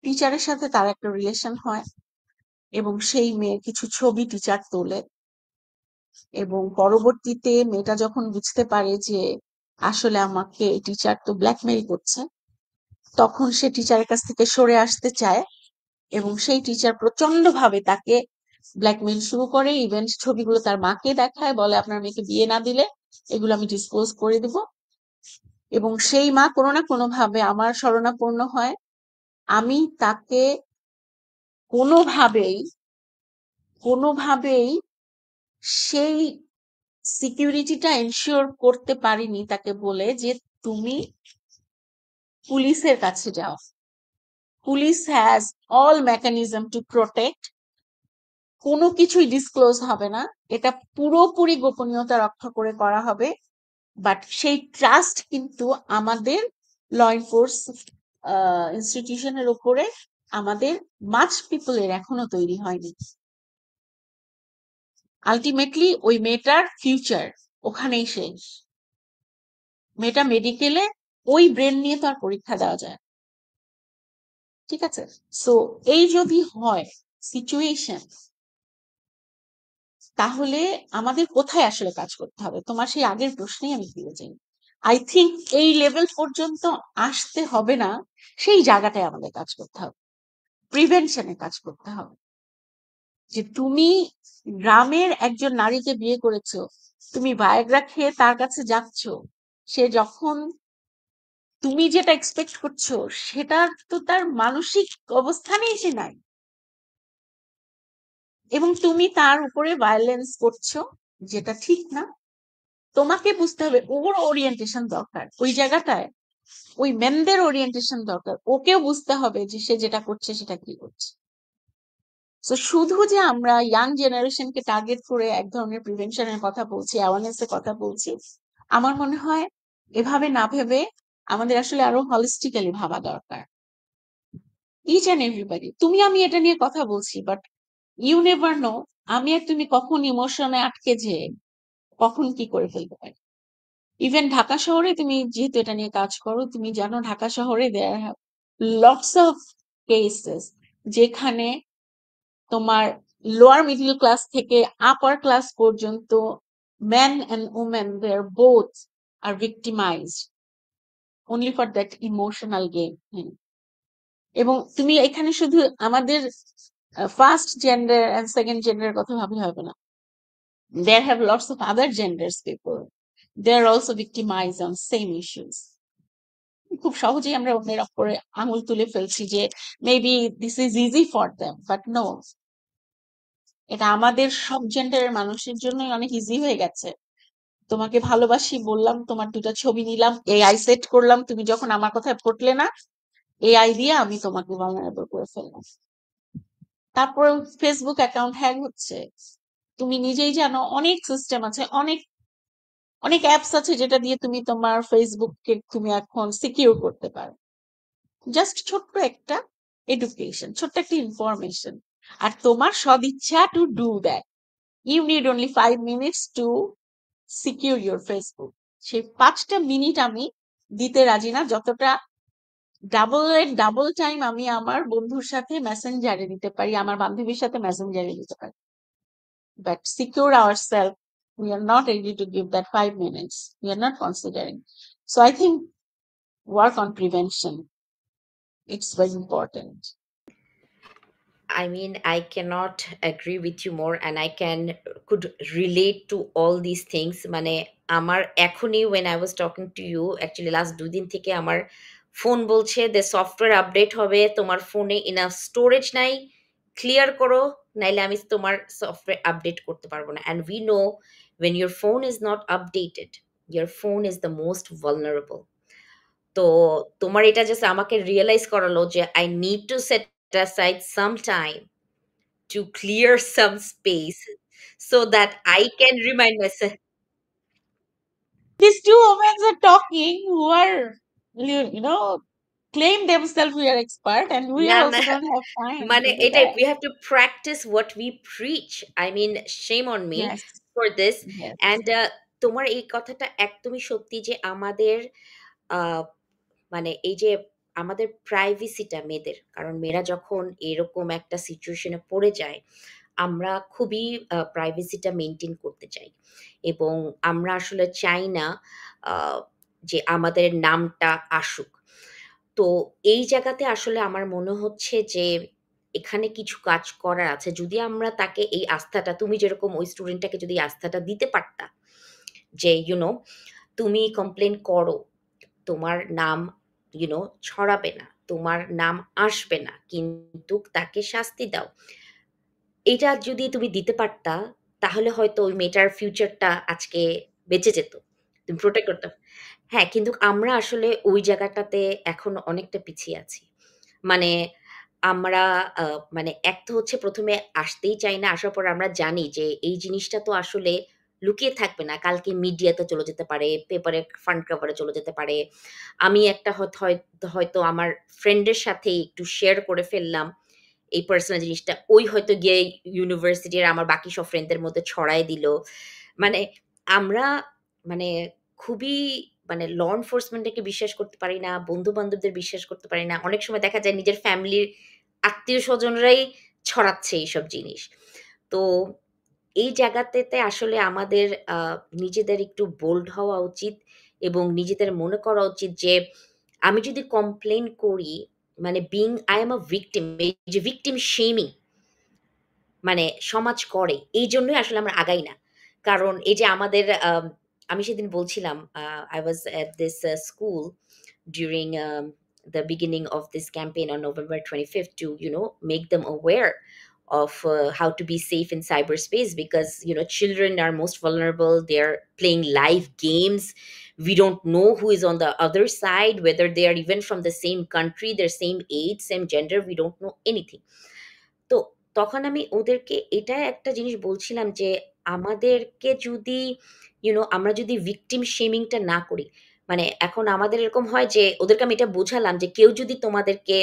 টিচারের সাথে তার একটা রিলেশন হয় এবং সেই মেয়ের কিছু ছবি টিচার তোলে। এবং পরবর্তীতে মেয়েটা যখন বুঝতে পারে যে আসলে আমাকে টিচার তো ব্ল্যাকমেইল করছে, তখন সে টিচারের কাছ থেকে সরে আসতে চায় এবং সেই টিচার প্রচন্ড ভাবে তাকে ব্ল্যাকমেইল শুরু করে। ইভেন ছবিগুলো তার মাকে দেখায়, বলে আপনার মেয়েকে বিয়ে না দিলে এগুলো আমি ডিসক্লোজ করে দিব। এবং সেই মা কোনো না কোনো ভাবে আমার শরণাপন্ন হয়। আমি তাকে কোনোভাবেই কোনোভাবেই সেই সিকিউরিটিটা এনশিওর করতে পারিনি তাকে বলে যে তুমি পুলিশের কাছে যাও, police has all mechanism to protect, কোনো কিছুই ডিসক্লোজ হবে না, এটা পুরোপুরি গোপনীয়তা রক্ষা করে করা হবে। বাট সেই ট্রাস্ট কিন্তু আমাদের ল এনফোর্স ইনস্টিটিউশনের উপরে আমাদের মাচ পিপলের এখনো তৈরি হয়নি। আলটিমেটলি ওই মেয়েটার ফিউচার ওখানেই শেষ। মেয়েটা মেডিকেলে, ওই ব্রেন নিয়ে তো আর পরীক্ষা দেওয়া যায়, ঠিক আছে? সো এই যদি হয় সিচুয়েশন, তাহলে আমাদের কোথায় আসলে কাজ করতে হবে? তোমার সেই আগের প্রশ্নেই আমি ফিরে যাই। আই থিঙ্ক এই লেভেল পর্যন্ত আসতে হবে না, সেই জায়গাটায় আমাদের কাজ করতে হবে, প্রিভেনশনে কাজ করতে হবে। যে তুমি গ্রামের একজন নারীকে বিয়ে করেছো, তুমি ভায়াগ্রা খেয়ে তার কাছে যাচ্ছ, সে যখন তুমি যেটা এক্সপেক্ট করছো সেটা তো তার মানসিক অবস্থানেই সে নাই, এবং তুমি তার উপরে ভায়োলেন্স করছো, যেটা ঠিক না। তোমাকে বুঝতে হবে ওর ওরিয়েন্টেশন দরকার ওই জায়গাটায়, ওই মেনদের ওরিয়েন্টেশন দরকার, ওকেও বুঝতে হবে যে সে যেটা করছে সেটা কি করছে। তো শুধু যে আমরা ইয়াং জেনারেশনকে টার্গেট করে এক ধরনের প্রিভেনশনের কথা বলছি, অ্যাওয়ারনেস এর কথা বলছি, আমার মনে হয় এভাবে না ভেবে আমাদের আসলে আরো হলিস্টিক্যালি ভাবা দরকার। ইচ অ্যান্ড এভরিবডি, তুমি আমি এটা নিয়ে কথা বলছি, বাট ইউ নেভার নো আমি আর তুমি কখন ইমোশনে আটকে যে কখন কি করে ফেলতে পারি। ইভেন ঢাকা শহরে তুমি যেহেতু এটা নিয়ে কাজ করো, তুমি জানো ঢাকা শহরে there have lots of cases যেখানে তোমার লোয়ার মিডল ক্লাস থেকে আপার ক্লাস পর্যন্ত men and women, they're both are victimized only for that emotional game. এবং তুমি এখানে শুধু আমাদের ফার্স্ট জেন্ডার এন্ড সেকেন্ড জেন্ডারের কথা ভাবলে হবে না, there have lots of other genders people, they're also victimized on same issues. খুব সহজেই আমরা অন্যের উপরে আঙুল তুলে ফেলছি যে maybe this is easy for them, but no, এটা আমাদের সব জেন্ডারের মানুষের জন্যই অনেক ইজি হয়ে গেছে। তোমাকে ভালোবাসি বললাম, তোমার দুটা ছবি নিলাম, এআই সেট করলাম, তুমি যখন আমার কথায় পড়লে না, এআই দিয়ে আমি তোমাকে ভালনারেবল করে ফেললাম। তারপর ফেসবুক অ্যাকাউন্ট হ্যাক হচ্ছে, তুমি নিজেই জানো অনেক সিস্টেম আছে, অনেক অনেক অ্যাপস আছে যেটা দিয়ে তুমি তোমার ফেসবুককে তুমি এখন সিকিউর করতে পারো। জাস্ট ছোট্ট একটা এডুকেশন, ছোট্ট একটা ইনফরমেশন, আর তোমার সদিচ্ছা to do that. You need only 5 minutes to secure your Facebook. সেই 5টা মিনিট আমি দিতে রাজি না যতটা ডাবল টাইম আমি আমার বন্ধুর সাথে মেসেঞ্জারে দিতে পারি, আমার বান্ধবীর সাথে মেসেঞ্জারে দিতে পারি। But secure ourselves, we are not ready to give that 5 minutes. We are not considering. So I think work on prevention. It's very important. I mean, I cannot agree with you more, and I can could relate to all these things. মানে আমার এখনই when I was talking to you, actually last 2 দিন থেকে আমার phone বলছে যে software update হবে, তোমার ফোনে ইনাফ স্টোরেজ নাই, ক্লিয়ার করো, নাইলে আমি তোমার সফটওয়্যার আপডেট করতে পারবো না। And we know when your phone is not updated, your phone is the most vulnerable. তো তোমার এটা জাস্ট আমাকে রিয়ালাইজ করালো যে I need to set aside some time to clear some space so that I can remind myself. These two women are talking who are, claim themselves we are expert and we না, are না, also don't have time মানে to do এটাই, that. we have to practice what we preach. I mean, shame on me Yes, for this. yes. And তোমার এই কথাটা একদমই সত্যি যে আমাদের আহ, মানে এই যে আমাদের প্রাইভেসিটা মেয়েদের, কারণ মেয়েরা যখন এরকম একটা সিচুয়েশনে পড়ে যায়, আমরা খুবই প্রাইভেসিটা মেনটেন করতে চাই, এবং আমরা আসলে চাই না আহ, যে আমাদের নামটা আসুক। তো এই জায়গাতে আসলে আমার মনে হচ্ছে যে এখানে কিছু কাজ করার আছে। যদি আমরা তাকে এই আস্থাটা, তুমি যেরকম ওই স্টুডেন্টটাকে যদি এই আস্থাটা দিতে পারতা যে তুমি কমপ্লেন করো, তোমার নাম ছড়াবে না, তোমার নাম আসবে না, কিন্তু তাকে শাস্তি দাও। এটা যদি তুমি দিতে পারতা, তাহলে হয়তো ওই মেয়েটার ফিউচারটা আজকে বেঁচে যেত। তুমি প্রোটেক্ট করতে। হ্যাঁ, কিন্তু আমরা আসলে ওই জায়গাটাতে এখনো অনেকটা পিছিয়ে আছি। মানে আমরা আ মানে এক তো হচ্ছে ১ম এ আসতেই চাই না। আসার পর আমরা জানি যে এই জিনিসটা তো আসলে লুকিয়ে থাকবে না। কালকে মিডিয়াতে চলে যেতে পারে, পেপারে ফ্রন্ট কভারে চলে যেতে পারে। আমি একটা হয়তো আমার ফ্রেন্ডের সাথে একটু শেয়ার করে ফেললাম এই পার্সোনাল জিনিসটা। ওই হয়তো গিয়ে ইউনিভার্সিটির আমার বাকি সব ফ্রেন্ডদের মধ্যে ছড়ায় দিল। মানে আমরা মানে খুবই ল এনফোর্সমেন্ট একে বিশ্বাস করতে পারি না, বন্ধু-বান্ধবদের বিশ্বাস করতে পারি না। অনেক সময় দেখা যায় নিজের ফ্যামিলির আত্মীয়স্বজনরাই ছড়াচ্ছে এইসব জিনিস। তো এই জায়গাতেতে আসলে আমাদের আ নিজেদের একটু বোল্ড হওয়া উচিত, এবং নিজেদের মনে করা উচিত যে আমি যদি কমপ্লেইন করি, মানে I am a victim, এই যে ভিকটিম শেমিং সমাজ করে। এইজন্যই আসলে আমরা আগাই না। কারণ এই যে আমাদের আমি সেদিন বলছিলাম, I was at this school during the beginning of this campaign on November 25th to, make them aware of how to be safe in cyberspace, because, children are most vulnerable. They're playing live games. We don't know who is on the other side, whether they are even from the same country, their same age, same gender. We don't know anything. তো তখন আমি ওদেরকে এটা একটা জিনিস বলছিলাম যে, আমাদেরকে যদি আমরা যদি ভিকটিম শেমিং টা না করি, এখন আমাদের এরকম হয় যে ওদেরকে আমি এটা বোঝালাম যে কেউ যদি তোমাদেরকে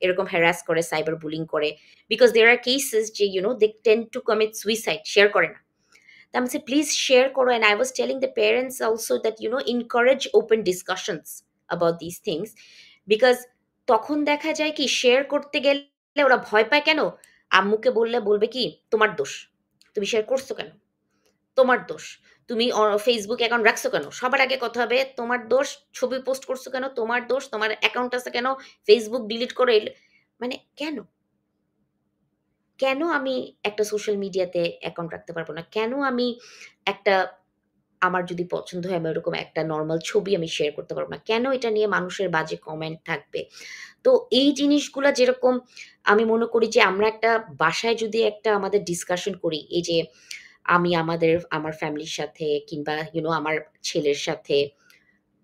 এরকম হ্যারাস করে, সাইবার বুলিং করে, বিকজ দেয়ার আর কেসেস যে they tend to commit suicide, share করে না। তা আমি বলছি, "প্লিজ শেয়ার করো।" And I was telling the parents also that, encourage open discussions about these things. Because তখন দেখা যায় কি, শেয়ার করতে গেলে ওরা ভয় পায় কেন? আম্মুকে বললে বলবে কি, "তোমার দোষ। তুমি শেয়ার করছো কেন? তোমার দোষ। তুমি Facebook অ্যাকাউন্ট রাখছো কেন?" সবার আগে কথা হবে, "তোমার দোষ। ছবি পোস্ট করছো কেন? তোমার দোষ। তোমার অ্যাকাউন্ট আছে কেন? Facebook ডিলিট করে মানে কেন? কেন আমি একটা সোশ্যাল মিডিয়াতে অ্যাকাউন্ট রাখতে পারব না? কেন আমি একটা, আমার যদি পছন্দ হয় আমি ওরকম একটা নরমাল ছবি আমি শেয়ার করতে পারব না? কেন এটা নিয়ে মানুষের বাজে কমেন্ট থাকবে? তো এই জিনিসগুলা যেরকম আমি মনে করি যে আমরা একটা বাসায় যদি একটা আমাদের ডিসকাশন করি, এই যে আমি আমার ফ্যামিলির সাথে কিংবা আমার ছেলের সাথে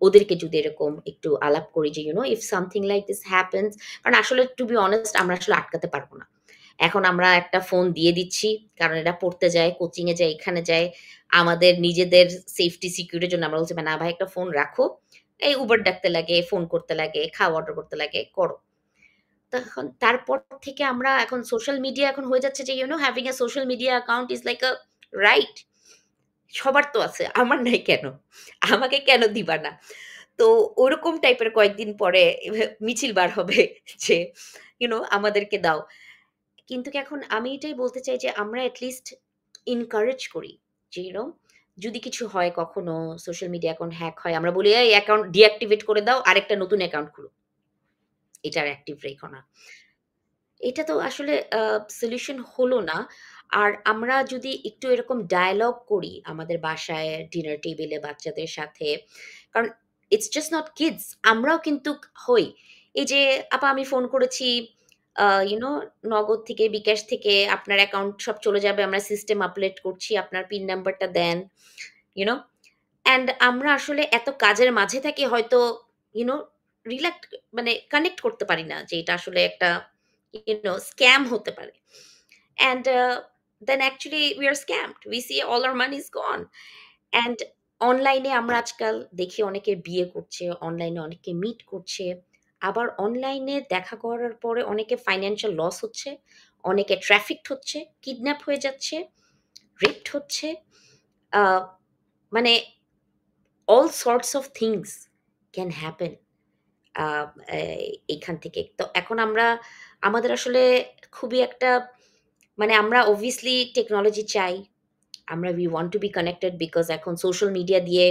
ওদেরকে যদি এরকম একটু আলাপ করি যে if something like this happens, কারণ আসলে টু বি অনেস্ট আমরা আসলে আটকাতে পারব না। এখন আমরা একটা ফোন দিয়ে দিচ্ছি, কারণ এরা পড়তে যায়, কোচিং এ যায়, এখানে যায়। আমাদের নিজেদের সেফটি সিকিউরিটির জন্য আমরা বলছি, "না ভাই একটা ফোন রাখো।" এই Uber ডাকতে লাগে, ফোন করতে লাগে, খাওয়া অর্ডার করতে লাগে, করো। তখন তারপর থেকে আমরা এখন সোশ্যাল মিডিয়া এখন হয়ে যাচ্ছে যে having a social media account is like a right. সবার তো আছে। আমার নাই কেন? আমাকে কেন দিবা না? তো ওরকম টাইপের কয়েকদিন পরে মিছিল বার হবে যে আমাদেরকে দাও। কিন্তু কি এখন আমি এটাই বলতে চাই যে আমরা এট লিস্ট এনকারেজ করি যে যদি কিছু হয় কখনো, সোশ্যাল মিডিয়া অ্যাকাউন্ট হ্যাক হয়, আমরা বলি, "এই অ্যাকাউন্ট ডিঅ্যাক্টিভেট করে দাও, আরেকটা নতুন অ্যাকাউন্ট খুলো। এটা আর অ্যাক্টিভ রেখো না।" এটা তো আসলে সলিউশন হলো না। আর আমরা যদি একটু এরকম ডায়ালগ করি আমাদের বাসায় ডিনার টেবিলে বাচ্চাদের সাথে। কারণ ইটস জাস্ট নট কিডস, আমরাও কিন্তু হই। এই যে, "আপা আমি ফোন করেছি, আ ইউ নো নগদ থেকে, বিকাশ থেকে আপনার অ্যাকাউন্ট সব চলে যাবে। আমরা সিস্টেম আপডেট করছি। আপনার পিন নাম্বারটা দেন।" You know? অ্যান্ড আমরা আসলে এত কাজের মাঝে থাকি হয়তো ইউ নো রিল্যাক্ট মানে কানেক্ট করতে পারি না যে এটা আসলে একটা স্ক্যাম হতে পারে। And then actually we are scammed. We see all our money is gone. And অনলাইনে আমরা আজকাল দেখি অনেকে বিয়ে করছে, অনলাইনে অনেকে মিট করছে। আবার অনলাইনে দেখা করার পরে অনেকে ফাইন্যান্সিয়াল লস হচ্ছে, অনেকে ট্রাফিকড হচ্ছে, কিডন্যাপ হয়ে যাচ্ছে, রেপড হচ্ছে। আ মানে all sorts of things can happen আ এইখান থেকে। তো এখন আমাদের আসলে খুবই একটা, মানে আমরা obviously টেকনোলজি চাই। আমরা we want to be connected because এখন সোশ্যাল মিডিয়া দিয়ে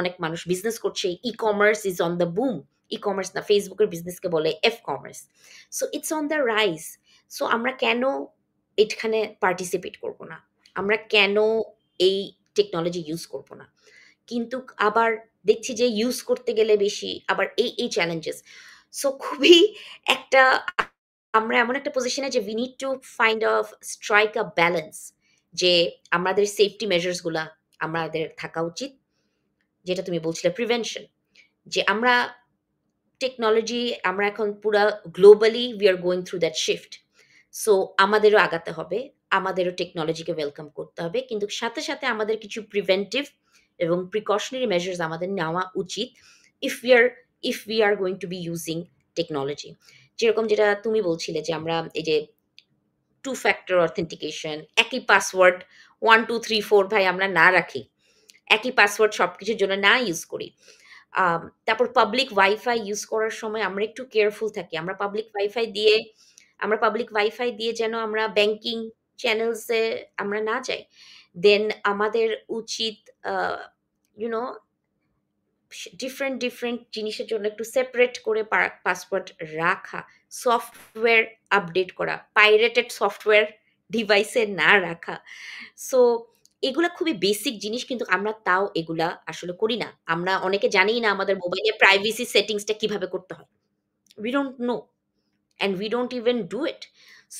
অনেক মানুষ বিজনেস করছে। E-commerce is on the boom. E-commerce না, Facebook এর বিজনেসকে বলে f-commerce. So it's on the rise. So আমরা কেন এখানে পার্টিসিপেট করব না? আমরা কেন এই টেকনোলজি ইউজ করব না? কিন্তু আবার দেখছি যে ইউজ করতে গেলে বেশি আবার এই চ্যালেঞ্জেস। সো খুবই একটা, আমরা এমন একটা পজিশনে যে we need to find a strike a balance, যে আমাদের সেফটি মেজার্স গুলা আমাদের থাকা উচিত। যেটা তুমি বলছিলে প্রিভেনশন। যে টেকনোলজি আমরা এখন পুরা globally we are going through that shift. So আমাদেরও আগাতে হবে। আমাদেরও টেকনোলজিকে ওয়েলকাম করতে হবে। কিন্তু সাথে, সাথে আমাদের কিছু প্রিভেন্টিভ এবং প্রিকশনারি মেজার্স আমাদের নেওয়া উচিত। If we are if we are going to B using technology. যেরকম যেটা তুমি বলছিলে যে আমরা এই যে টু ফ্যাক্টর অথেন্টিকেশন, একই পাসওয়ার্ড 1, 2, 3, 4 ভাই আমরা না রাখি। একই পাসওয়ার্ড সবকিছুর জন্য না ইউজ করি। তারপর পাবলিক ওয়াইফাই ইউজ করার সময় আমরা একটু কেয়ারফুল থাকি। আমরা পাবলিক ওয়াইফাই দিয়ে যেন আমরা ব্যাংকিং চ্যানেলস এ আমরা না যাই। দেন আমাদের উচিত আ ইউ নো ডিফারেন্ট জিনিসের জন্য একটু সেপারেট করে পাসওয়ার্ড রাখা। সফটওয়্যার আপডেট করা। পাইরেটেড সফটওয়্যার ডিভাইসে না রাখা। সো এগুলা খুবই বেসিক জিনিস, কিন্তু আমরা তাও এগুলা আসলে করি না। আমরা অনেকে জানিই না আমাদের মোবাইলে প্রাইভেসি সেটিংস টা কিভাবে করতে হয়। We don't know and we don't even do it.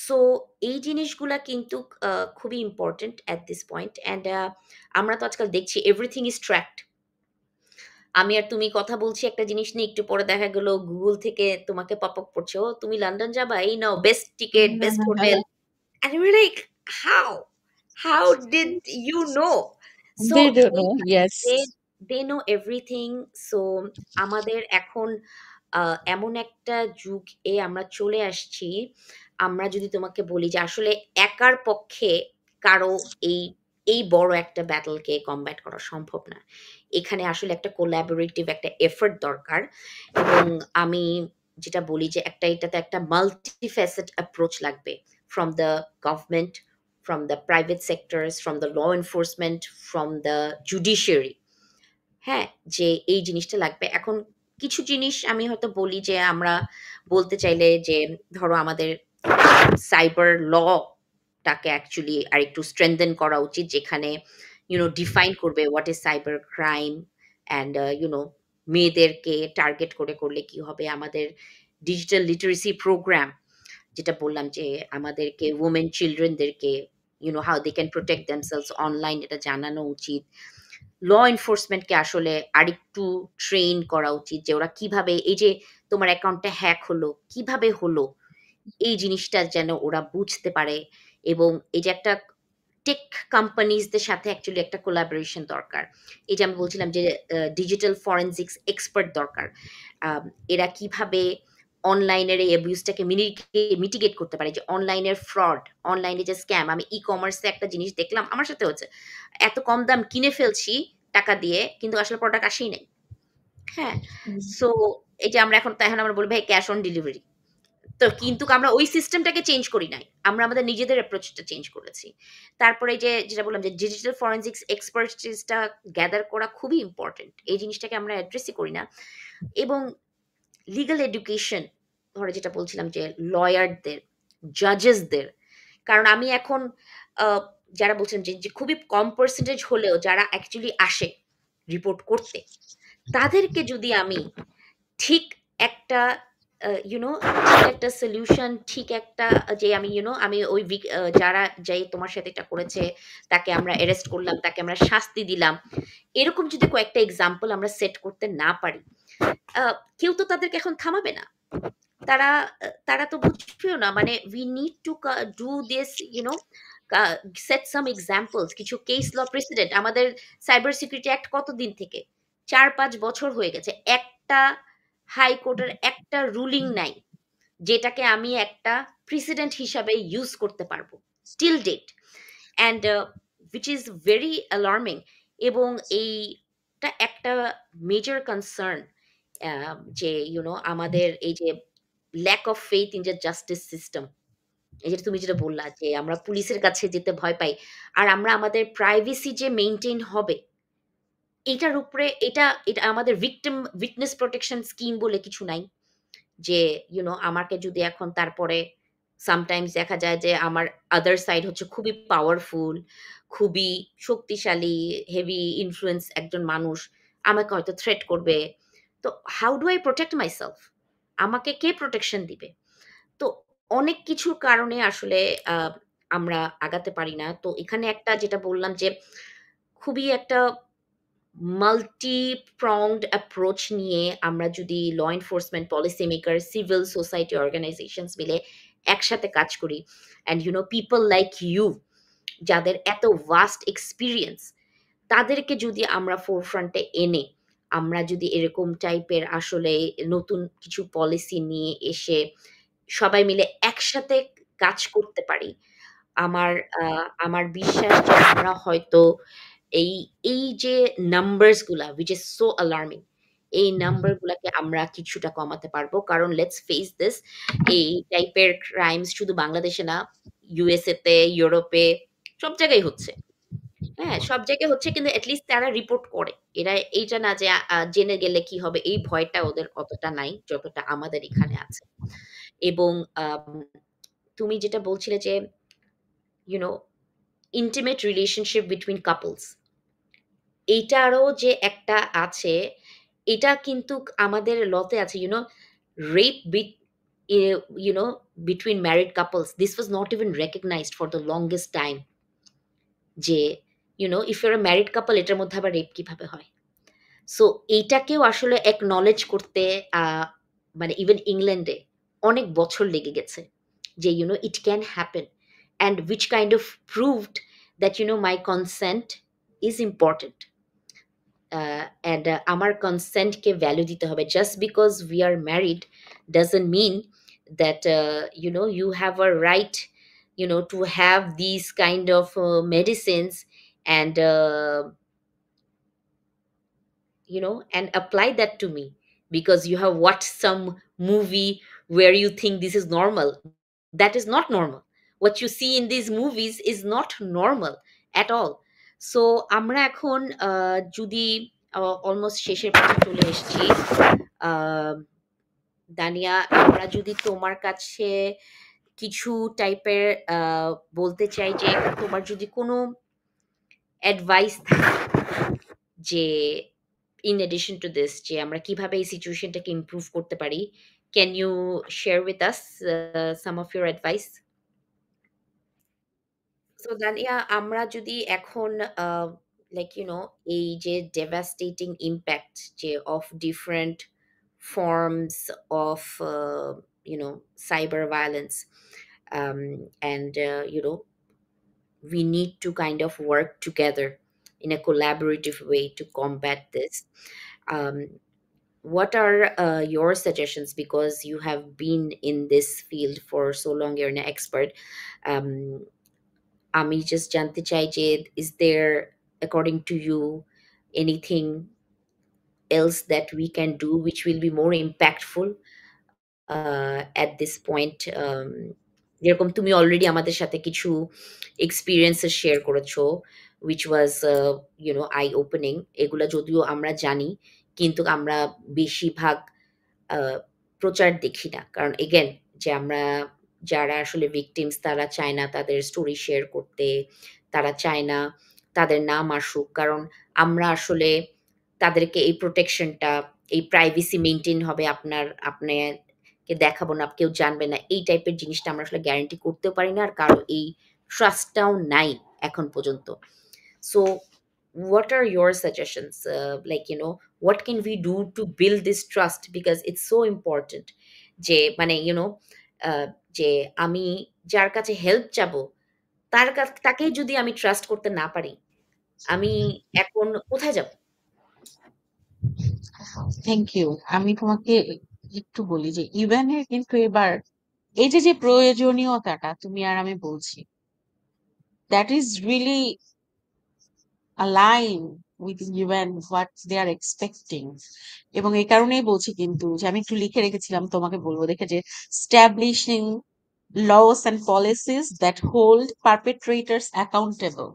So এই জিনিসগুলা কিন্তু খুবই important at this point. And আমরা তো আজকাল দেখছি এভরিথিং ইস ট্র্যাকড। আমি আর তুমি কথা বলছি একটা জিনিস নিয়ে, একটু পরে দেখা গেল Google থেকে তোমাকে পপ আপ করছে, "ও তুমি লন্ডন যাবা? এই নাও best ticket, best hotel." And we're like, "How? How did you know?" So They don't এই know. they Yes. they know everything. So আমাদের এখন আ এমন একটা যুগে আমরা চলে আসছি। আমরা যদি তোমাকে বলি যে আসলে একার পক্ষে কারো এই এই বড় একটা ব্যাটলকে কমব্যাট করা সম্ভব না। এখানে আসলে একটা কোলাবোরেটিভ একটা এফোর্ট দরকার। এবং আমি যেটা বলি যে একটা এটাতে একটা মাল্টি ফ্যাসেট অ্যাপ্রোচ লাগবে। From the government, from the private sectors, from the law enforcement, from the judiciary. হ্যাঁ, যে এই জিনিসটা লাগবে। এখন কিছু জিনিস আমি হয়তো বলি যে আমরা বলতে চাইলে যে ধরো আমাদের সাইবার লটাকে অ্যাকচুয়ালি আরেকটু স্ট্রেংথেন করা উচিত, যেখানে ডিফাইন করবে what is cyber crime and মেয়েদেরকে টার্গেট করে করলে কি হবে। আমাদের ডিজিটাল লিটারেসি প্রোগ্রাম যেটা বললাম যে আমাদেরকে ওমেন চিলড্রেনদেরকে how they can protect themselves online এটা জানানো উচিত। ল এনফোর্সমেন্টকে আসলে আরেকটু ট্রেন করা উচিত যে ওরা কিভাবে এই যে তোমার অ্যাকাউন্টটা হ্যাক হলো, কিভাবে হলো? এই জিনিসটা যেন ওরা বুঝতে পারে। এবং এই যে একটা টেক কোম্পানিজদের সাথে অ্যাকচুয়ালি একটা কোলাবোরেশন দরকার। এই যে আমি বলছিলাম যে ডিজিটাল ফরেনসিক্স এক্সপার্ট দরকার। আম এরা কিভাবে অনলাইনের এই অ্যাবিউজটাকে মিটিগেট করতে পারে। যে অনলাইনের ফ্রড, অনলাইনে যে স্ক্যাম। আমি ই-কমার্সে একটা জিনিস দেখলাম, আমার সাথে হচ্ছে। এত কম দাম কিনে ফেলছি টাকা দিয়ে, কিন্তু আসলে প্রোডাক্ট আসেই নাই। হ্যাঁ? হুম, সো এই যে আমরা এখন আমরা বলি ভাই ক্যাশ অন ডেলিভারি। তো কিন্তু আমরা ওই সিস্টেমটাকে চেঞ্জ করি নাই। আমরা আমাদের নিজেদের অ্যাপ্রোচটা চেঞ্জ করেছি। তারপরে এই যে যেটা বললাম যে ডিজিটাল ফরেনসিক্স এক্সপার্টিসটা গ্যাদার করা খুবই ইম্পোর্টেন্ট। এই জিনিসটাকে আমরা অ্যাড্রেসই করি না। এবং লিগ্যাল এডুকেশন, ধরো যেটা বলছিলাম যে লয়ারদের, জাজেসদের। কারণ আমি এখন আ যারা বলছিলাম যে খুবই কম পার্সেন্টেজ হলেও যারা অ্যাকচুয়ালি আসে রিপোর্ট করতে, তাদেরকে যদি আমি ঠিক একটা ঠিক একটা সলিউশন, ঠিক একটা যে আমি আমি ওই যারা যাই তোমার সাথে এটা করেছে, তাকে আমরা অ্যারেস্ট করলাম, তাকে আমরা শাস্তি দিলাম। এরকম যদি কয়েকটা এক্সাম্পল আমরা সেট করতে না পারি, আ কেউ তো তাদেরকে এখন থামাবে না। তারা তারা তো বুঝবেও না। মানে we need to do this, you know, কা set some examples, কিছু কেস ল প্রেসিডেন্ট। আমাদের সাইবার সিকিউরিটি অ্যাক্ট কতদিন থেকে? ৪-৫ বছর হয়ে গেছে। একটা হাইকোর্টের একটা রুলিং নাই, যেটাকে আমি একটা প্রেসিডেন্ট হিসাবে ইউজ করতে পারবো। till date. And which is very alarming। এবং এইটা একটা মেজর কনসার্ন, যে আমাদের এই যে lack of faith in the justice system. এই যে তুমি যেটা বললা যে আমরা পুলিশের কাছে যেতে ভয় পাই। আর আমরা আমাদের প্রাইভেসি যে মেইনটেইন হবে, এটার উপরে এটা আমাদের উইটনেস প্রোটেকশন স্কিম বলে কিছু নাই। যে আমাকে যদি এখন তারপরে সামটাইমস দেখা যায় যে আমার আদার সাইড হচ্ছে খুবই পাওয়ারফুল, খুবই শক্তিশালী, হেভি ইনফ্লুয়েন্স একজন মানুষ আমাকে হয়তো থ্রেট করবে। তো how do I protect myself? আমাকে কে প্রোটেকশন দিবে? তো অনেক কিছুর কারণে আসলে আ আমরা আগাতে পারি না। তো এখানে একটা যেটা বললাম যে খুবই একটা মাল্টি প্রংড অ্যাপ্রোচ নিয়ে আমরা যদি law enforcement, policy maker, civil society organisations মিলে একসাথে কাজ করি, অ্যান্ড পিপল লাইক ইউ, যাদের এত ভাস্ট এক্সপেরিয়েন্স, তাদেরকে যদি আমরা ফোরফ্রন্টে এনে আমরা যদি এরকম টাইপের আসলে নতুন কিছু পলিসি নিয়ে এসে সবাই মিলে একসাথে কাজ করতে পারি, আমার আ আমার বিশ্বাস যে আমরা হয়তো এই এই যে নাম্বারস গুলা which is so alarming, এই নাম্বার গুলাকে আমরা কিছুটা কমাতে পারবো। কারণ লেটস ফেস দিস, এই টাইপের ক্রাইমস শুধু বাংলাদেশে না, USA তে, ইউরোপে সব জায়গায় হচ্ছে। হ্যাঁ, সব জায়গায় হচ্ছে, কিন্তু এট লিস্ট তারা রিপোর্ট করে। এরা এইটা না যে জেনে গেলে কি হবে, এই ভয়টা ওদের অতটা নাই যতটা আমাদের এখানে আছে। এবং আম তুমি যেটা বলছিলে যে you know intimate relationship between couples, এইটারও যে একটা আছে, এটা কিন্তু আমাদের লতে আছে। Rape you know between married couples, this was not even recognized for the longest time। যে if you're a married couple, এটার মধ্যে আবার রেপ কিভাবে হয়? সো এইটাকেও আসলে একনলেজ করতে মানে ইভেন ইংল্যান্ডে অনেক বছর লেগে গেছে যে it can happen, and which kind of proved that my consent is important। And আমার কনসেন্টকে ভ্যালু দিতে হবে। Just because we are married doesn't mean that you have a right to have these kind of medicines and and apply that to me, because you have watched some movie where you think this is normal. That is not normal. What you see in these movies is not normal at all. So আমরা এখন যদি almost শেষের পথে চলে এসেছি, আহ, দানিয়া, আমরা যদি তোমার কাছে কিছু টাইপের বলতে চাই, যে তোমার যদি কোনো অ্যাডভাইস থাকে, যে in addition to this, যে আমরা কিভাবে এই সিচুয়েশনটাকে ইমপ্রুভ করতে পারি, can you share with us some of your advice? So Dania, আমরা যদি এখন লাইক এই যে ডেভাস্টেটিং ইম্প্যাক্ট যে of different forms of cyber violence, and we need to kind of work together in a collaborative way to combat this. um, what are your suggestions, because you have been in this field for so long, you're an expert. um, আমি just জানতে চাই যে, is there, according to you, anything else that we can do which will be more impactful at this point? যেরকম তুমি already আমাদের সাথে কিছু experiences share করেছো, which was eye opening. এগুলা যদিও আমরা জানি, কিন্তু আমরা বেশিরভাগ আহ, প্রচার দেখি না, কারণ এগেন, যে আমরা যারা আসলে ভিকটিমস, তারা চায় না তাদের স্টোরি শেয়ার করতে, তারা চায় না তাদের নাম আসুক, কারণ আমরা আসলে তাদেরকে এই প্রোটেকশনটা, এই প্রাইভেসি মেনটেন হবে, আপনাকে দেখাবো না, কেউ জানবে না, এই টাইপের জিনিসটা আমরা আসলে গ্যারান্টি করতেও পারি না, আর কারো এই ট্রাস্টটাও নাই এখন পর্যন্ত। So what are your suggestions, like what can we do to build this trust, because it's so important, যে মানে যে আমি যার কাছে হেল্প চাবো, তাকেই যদি আমি ট্রাস্ট করতে না পারি, আমি এখন কোথায় যাব? Thank you. আমি তোমাকে একটু বলি যে ইভেনের কিন্তু এবার এই যে যে প্রয়োজনীয়তাটা তুমি আর আমি বলছি, that is really align with even what they are expecting. এবং এই কারণেই বলছি কিন্তু যে আমি একটু লিখে রেখেছিলাম, তোমাকে বলবো দেখে, যে establishing laws and policies that hold perpetrators accountable.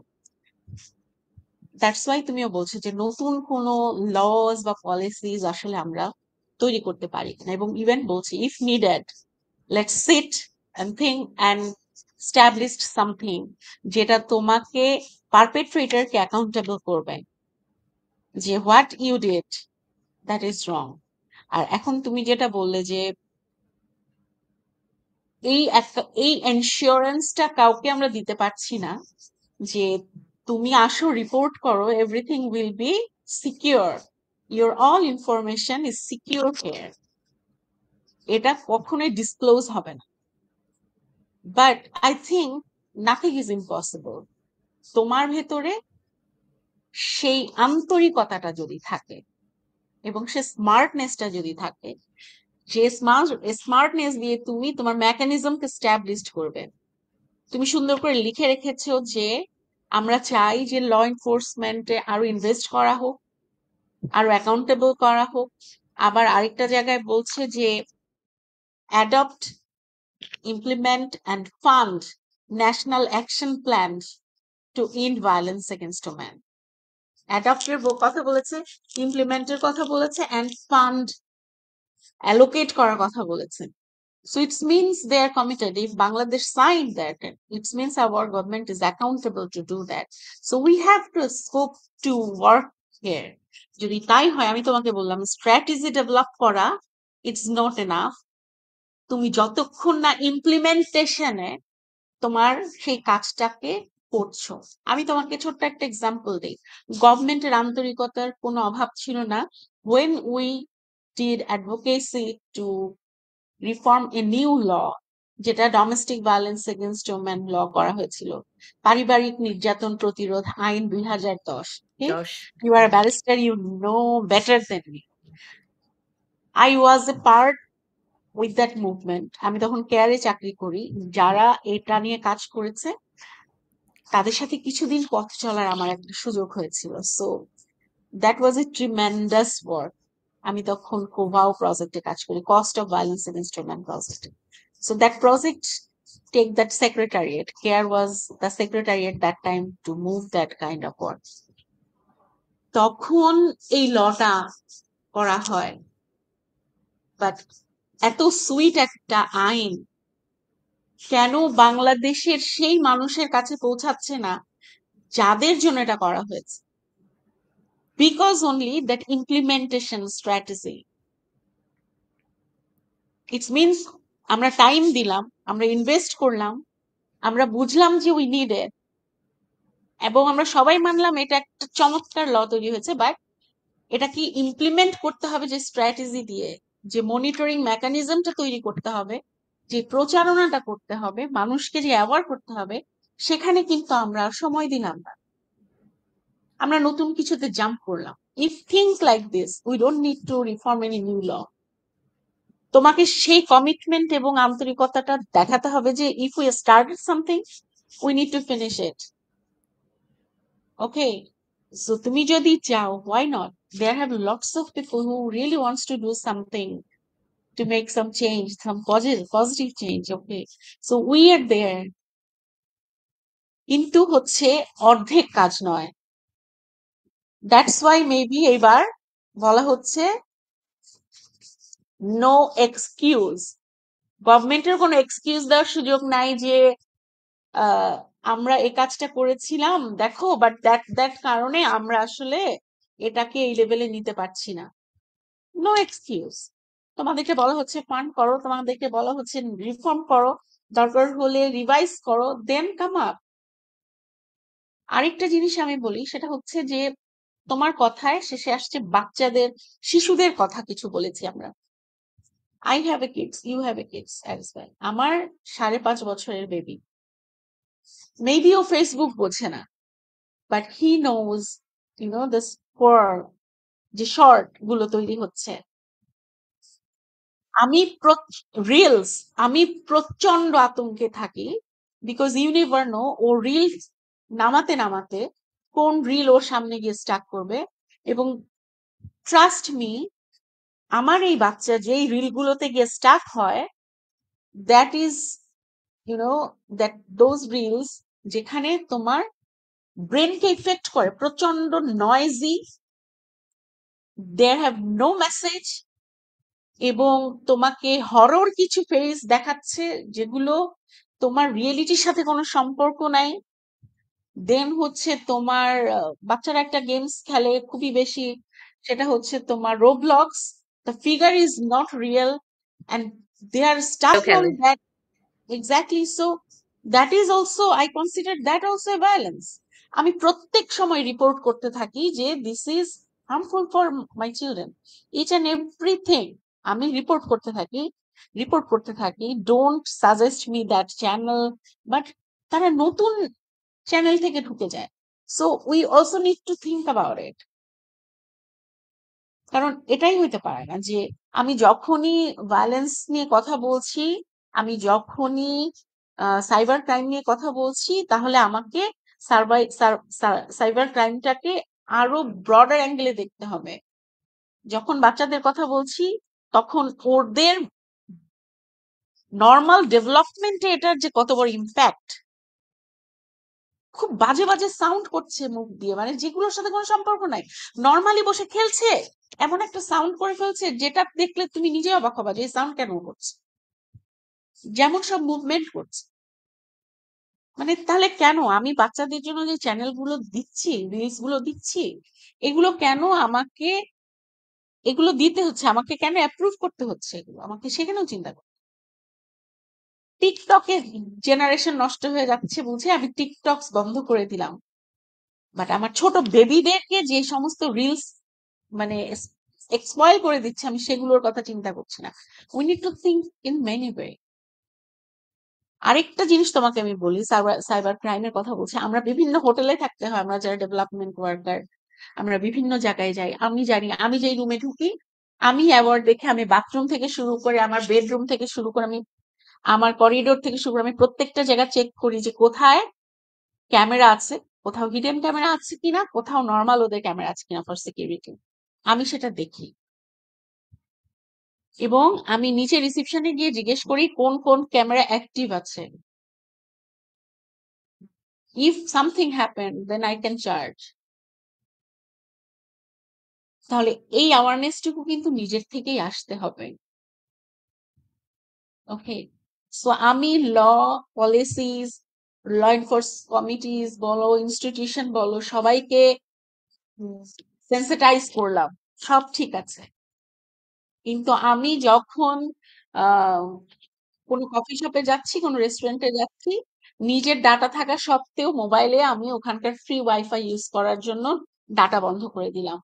That's why তুমিও বলছো যে নতুন কোনো লস বা পলিসিস আসলে আমরা তৈরি করতে পারি না, এবং ইভেন বলছি if needed let's sit and think and establish something যেটা তোমাকে পারপেট্রেটরকে অ্যাকাউন্টেবল করবে, যে what you did that is wrong. আর এখন তুমি যেটা বললে যে এই এনশিওরেন্সটা কাউকে আমরা দিতে পারছি না, যে তুমি আসো রিপোর্ট করো, everything will be secure, your all information is secure here, এটা কখনোই ডিসক্লোজ হবে না। But I think nothing is impossible. তোমার ভেতরে সেই আন্তরিকতাটা যদি থাকে এবং সে স্মার্টনেসটা যদি থাকে, যে স্মার্টনেস দিয়ে তুমি তোমার মেকানিজমকে স্ট্যাবলিশড করবে। তুমি সুন্দর করে লিখে রেখেছো যে আমরা চাই যে ল এনফোর্সমেন্টে আরো ইনভেস্ট করা হোক, আরো অ্যাকাউন্টেবল করা হোক। আবার আরেকটা জায়গায় বলছে যে adopt, implement and fund national action plan to end violence against woman. অ্যাডপ্টের কথা বলেছে, ইমপ্লিমেন্টের কথা বলেছে, অ্যান্ড ফান্ড অ্যালোকেট করার কথা বলেছে। So it means they are committed. If Bangladesh signed that, it means our government is accountable to do that. So we have to scope to work here. যদি তাই হয়, আমি তোমাকে বললাম স্ট্র্যাটেজি ডেভেলপ করা ইটস নট এনাফ। তুমি যতক্ষণ না ইমপ্লিমেন্টেশনে তোমার সেই কাজটাকে করছো। আমি তোমাকে ছোট্ট একটা এক্সাম্পল দিই। গভর্নমেন্টের আন্তরিকতার কোনো অভাব ছিল না when we did advocacy to reform a new law, যেটা domestic violence against women law করা হয়েছিল, পারিবারিক নির্যাতন প্রতিরোধ আইন 2010। দশ। You are barrister, you know better than me. I was a part with that movement. আমি তখন কেয়ারে চাকরি করি, যারা এটা নিয়ে কাজ করেছে তাদের সাথে কিছুদিন পথ চলার আমার একটা সুযোগ হয়েছিল। So that was A tremendous work. আমি তখন কোভাও প্রজেক্টে কাজ করি, cost of violence against women প্রজেক্টে। So that project take that secretariat. CARE was the secretariat that time to move that kind of work. তখন এই লটা করা হয়, বাট এত সুইট একটা আইন কেন বাংলাদেশের সেই মানুষের কাছে পৌঁছাচ্ছে না যাদের জন্য এটা করা হয়েছে? Because only that implementation strategy. It's means আমরা টাইম দিলাম, আমরা ইনভেস্ট করলাম, আমরা বুঝলাম যে উই নিড ইট, এবং আমরা সবাই মানলাম এটা একটা চমৎকার ল তৈরি হয়েছে, বাট এটা কি ইমপ্লিমেন্ট করতে হবে যে স্ট্র্যাটেজি দিয়ে, যে মনিটরিং মেকানিজমটা তৈরি করতে হবে, যে প্রচারণাটা করতে হবে, মানুষকে যে অ্যাওয়ার করতে হবে, সেখানে কিন্তু আমরা সময় দিলাম না। আমরা নতুন কিছুতে জাম্প করলাম। If things like this, we don't need to reform any new law. তোমাকে সেই কমিটমেন্ট এবং আন্তরিকতাটা দেখাতে হবে যে if we started something, we need to finish it. Okay, so তুমি যদি চাও, why not? There have lots of people who really wants to do something to make some change, some positive change. Okay, so we are there, কিন্তু হচ্ছে অর্ধেক কাজ নয়। That's why maybe এবার বলা হচ্ছে নো এক্সকিউজ। গভর্নমেন্টের কোনো এক্সকিউজ দেওয়ার সুযোগ নাই যে আহ, আমরা এই কাজটা করেছিলাম দেখো, বাট দ্যাট দ্যাট কারণে আমরা আসলে এটাকে এই লেভেলে নিতে পারছি না। No excuse. তোমাদেরকে বলা হচ্ছে ফান্ড করো, তোমাদেরকে বলা হচ্ছে রিফর্ম করো, দরকার হলে রিভাইজ করো, দেন কাম আপ। আরেকটা জিনিস আমি বলি, সেটা হচ্ছে যে তোমার কথায় শেষে আসছে বাচ্চাদের, শিশুদের কথা কিছু বলেছি আমরা। I have a kids, you have a kids as well. আমার 5.5 বছরের বেবি, মেবি ও ফেসবুক বোঝে না, বাট হি নোজ, দিস যে শর্ট গুলো তৈরি হচ্ছে, আমি রিলস, আমি প্রচন্ড আতঙ্কে থাকি, বিকজ ইউ নেভার নো ও রিল নামাতে নামাতে কোন রিল ওর সামনে গিয়ে স্টাক করবে। এবং ট্রাস্ট মি, আমার এই বাচ্চা যেই রিল গুলোতে গিয়ে স্টাক হয়, that is you know that those reels যেখানে তোমার ব্রেনকে ইফেক্ট করে, প্রচন্ড noisy, there have no message, এবং তোমাকে হরর কিছু ফেস দেখাচ্ছে যেগুলো তোমার রিয়েলিটির সাথে কোনো সম্পর্ক নাই। দেন হচ্ছে তোমার বাচ্চারা একটা গেমস খেলে খুবই বেশি, সেটা হচ্ছে তোমার Roblox. The figure is not real and they are stuck on খেলে। That. Exactly, so that is also, I consider that also a violence. আমি প্রত্যেক সময় রিপোর্ট করতে থাকি যে this is harmful for my children, each and everything. আমি report করতে থাকি, don't suggest me that channel, but তারা নতুন চ্যানেল থেকে ঢুকে যায়। So we also need to think about it. কারণ এটাই হইতে পারে না যে আমি যখনই ভায়োলেন্স নিয়ে কথা বলছি, আমি যখনই সাইবার ক্রাইম নিয়ে কথা বলছি, তাহলে আমাকে সাইবার ক্রাইমটাকে আরো ব্রডার অ্যাঙ্গেলে দেখতে হবে। যখন বাচ্চাদের কথা বলছি, তখন ওদের নর্মাল ডেভেলপমেন্টে এটার যে কত বড় ইম্প্যাক্ট। খুব বাজে বাজে সাউন্ড করছে মুখ দিয়ে, মানে যেগুলোর সাথে কোনো সম্পর্ক নাই। নর্মালি বসে খেলছে, এমন একটা সাউন্ড করে ফেলছে যেটা দেখলে তুমি নিজে অবাক হবা যে এই সাউন্ড কেন করছে, যেমন সব মুভমেন্ট করছে। মানে তাহলে কেন আমি বাচ্চাদের জন্য যে চ্যানেল গুলো দিচ্ছি, রিলস গুলো দিচ্ছি, এগুলো কেন আমাকে, এগুলো দিতে হচ্ছে, আমাকে কেন অ্যাপ্রুভ করতে হচ্ছে, এগুলো আমাকে সেখানেও চিন্তা করি। টিকটকে জেনারেশন নষ্ট হয়ে যাচ্ছে বুঝে আমি টিকটকস বন্ধ করে দিলাম, বাট আমার ছোট বেবিদেরকে যে সমস্ত রিলস মানে এক্সপয়েল করে দিচ্ছে, আমি সেগুলোর কথা চিন্তা করছি না। We need to think in many way. আরেকটা জিনিস তোমাকে আমি বলি, সাইবার ক্রাইমের কথা বলছি, আমরা বিভিন্ন হোটেলে থাকতে হয়, আমরা যারা ডেভেলপমেন্ট ওয়ার্কার, আমরা বিভিন্ন জায়গায় যাই। আমি জানি, আমি যেই রুমে ঢুকি, আমি অ্যাওয়ার্ড দেখে, আমি বাথরুম থেকে শুরু করে, আমার বেডরুম থেকে শুরু করে, আমি আমার করিডোর থেকে শুরু করে, আমি প্রত্যেকটা জায়গা চেক করি যে কোথায় ক্যামেরা আছে, কোথাও হিডেন ক্যামেরা আছে কিনা, কোথাও নর্মাল ওদের ক্যামেরা আছে কিনা ফর সিকিউরিটি, আমি সেটা দেখি। এবং আমি নিচে রিসিপশনে গিয়ে জিজ্ঞেস করি কোন কোন ক্যামেরা অ্যাক্টিভ আছে। If something happen then I can charge. তাহলে এই অ্যাওয়ারনেসটুকু কিন্তু নিজের থেকেই আসতে হবে। ওকে, সো আমি ল, পলিসিস, ল এনফোর্স কমিটিস বলো, ইনস্টিটিউশন বলো, সবাইকে সেন্সিটাইজ করলাম, সব ঠিক আছে। কিন্তু আমি যখন আহ কোনো কফি শপে যাচ্ছি, কোনো রেস্টুরেন্টে যাচ্ছি, নিজের ডাটা থাকা সত্ত্বেও মোবাইলে আমি ওখানকার ফ্রি ওয়াইফাই ইউজ করার জন্য ডাটা বন্ধ করে দিলাম।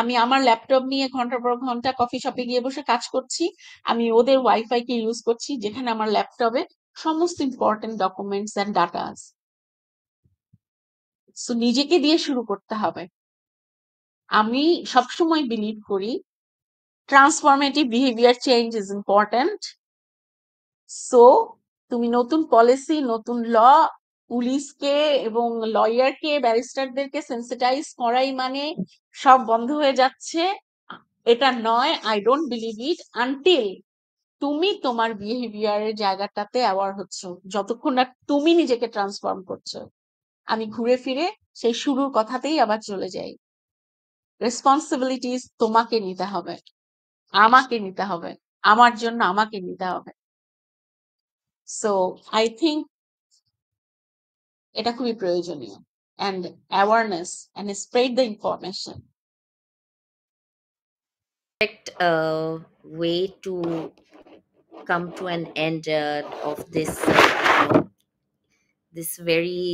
আমি আমার ল্যাপটপ নিয়ে ঘন্টার পর ঘন্টা কফি শপে গিয়ে বসে কাজ করছি, আমি ওদের ওয়াইফাই কে ইউজ করছি যেখানে আমার ল্যাপটপে সমস্ত ইম্পর্টেন্ট ডকুমেন্টস এন্ড ডাটা আছে। সো নিজেকে দিয়ে শুরু করতে হবে। আমি সবসময় বিলিভ করি transformative behaviour change is important. So তুমি নতুন পলিসি, নতুন ল, পুলিশকে এবং লয়ারকে, ব্যারিস্টারদেরকে সেন্সিটাইজ করাই মানে সব বন্ধ হয়ে যাচ্ছে, এটা নয়। I don't believe it until তুমি তোমার বিহেভিয়ারের জায়গাটাতে অ্যাওয়ার হচ্ছো, যতক্ষণ না তুমি নিজেকে ট্রান্সফর্ম করছো। আমি ঘুরে ফিরে সেই শুরুর কথাতেই আবার চলে যাই। রেসপন্সিবিলিটিস তোমাকে নিতে হবে, আমাকে নিতে হবে, আমার জন্য আমাকে নিতে হবে। সো আই থিঙ্ক এটা খুবই প্রয়োজনীয়, and awareness and spread the information. Perfect way to come to an end of this this very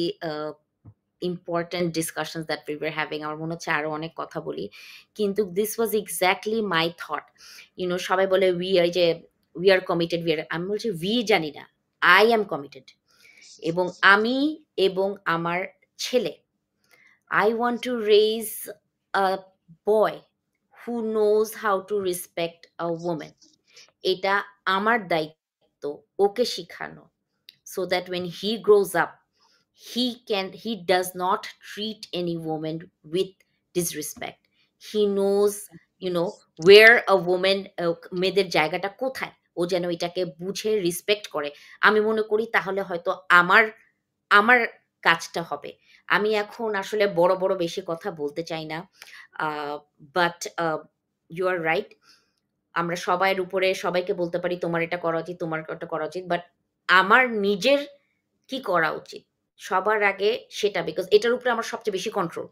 important discussions that we were having. আমার মনে হচ্ছে আরো অনেক কথা বলি, কিন্তু this was exactly my thought. সবাই বলে we are committed, আমি বলছি we জানি না, I am committed। এবং আমি এবং আমার ছেলে, I want to raise a boy who knows how to respect a woman। এটা আমার দায়িত্ব ওকে শিখানো, so that when he grows up he does not treat any woman with disrespect। He knows, where a woman, মেয়েদের জায়গাটা কোথায়, ও যেন এটাকে বুঝে রেসপেক্ট করে। আমি মনে করি তাহলে হয়তো আমার আমার কাজটা হবে। আমি এখন আসলে বড় বড় বেশি কথা বলতে চাই না, বাট ইউ আর রাইট। আমরা সবার উপরে সবাইকে বলতে পারি তোমার এটা করা উচিত, তোমার ওটা করা উচিত, বাট আমার নিজের কি করা উচিত সবার আগে সেটা, বিকজ এটার উপরে আমার সবচেয়ে বেশি কন্ট্রোল।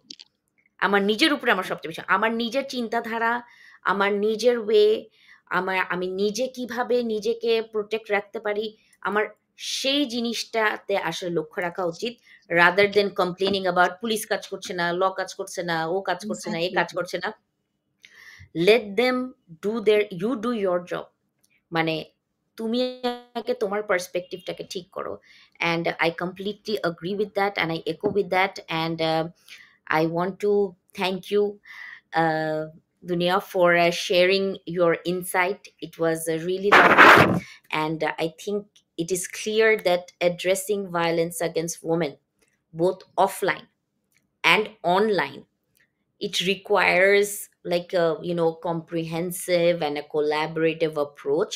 আমার নিজের উপরে আমার সবচেয়ে বেশি, আমার নিজের চিন্তাধারা, আমার নিজের ওয়ে, আমি নিজে কিভাবে নিজেকে প্রোটেক্ট রাখতে পারি, আমার সেই জিনিসটাতে আসলে লক্ষ্য রাখা উচিত, rather than complaining about police কাজ করছে না, ল কাজ করছে না, ও কাজ করছে না, এ কাজ Exactly. করছে না। Let them do their, you do your job. মানে তুমি আগে তোমার পার্সপেক্টিভটাকে ঠিক করো। And I completely agree with that and I echo with that, and I want to thank you, uh, Dunia, for sharing your insight. It was really lovely, and I think it is clear that addressing violence against women, both offline and online, it requires like a comprehensive and a collaborative approach.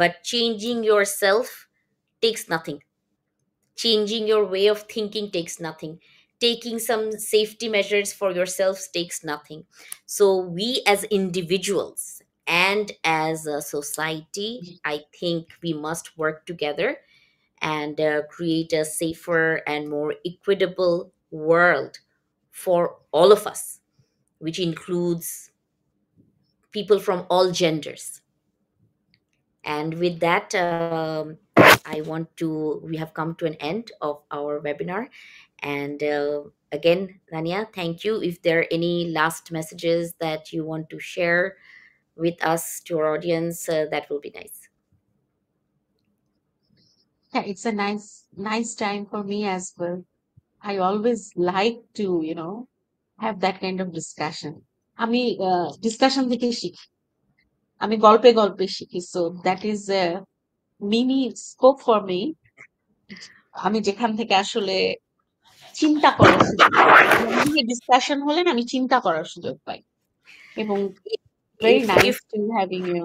But changing yourself takes nothing, changing your way of thinking takes nothing, taking some safety measures for yourselves takes nothing. So we as individuals and as a society, I think we must work together and create a safer and more equitable world for all of us, which includes people from all genders. And with that, we have come to an end of our webinar. And again, Rania, thank you. If there are any last messages that you want to share with us, to our audience, that will be nice. Yeah, it's a nice time for me as well. I always like to, have that kind of discussion. আমি discussion থেকে শিখি, আমি গল্পে গল্পে শিখি। So that is mini scope for me. আমি যেখান থেকে আসলে চিন্তা করার সুযোগ পাই। তোমার সঙ্গে ডিসকাশন হলে না আমি চিন্তা করার সুযোগ পাই। এবং very if nice to having you.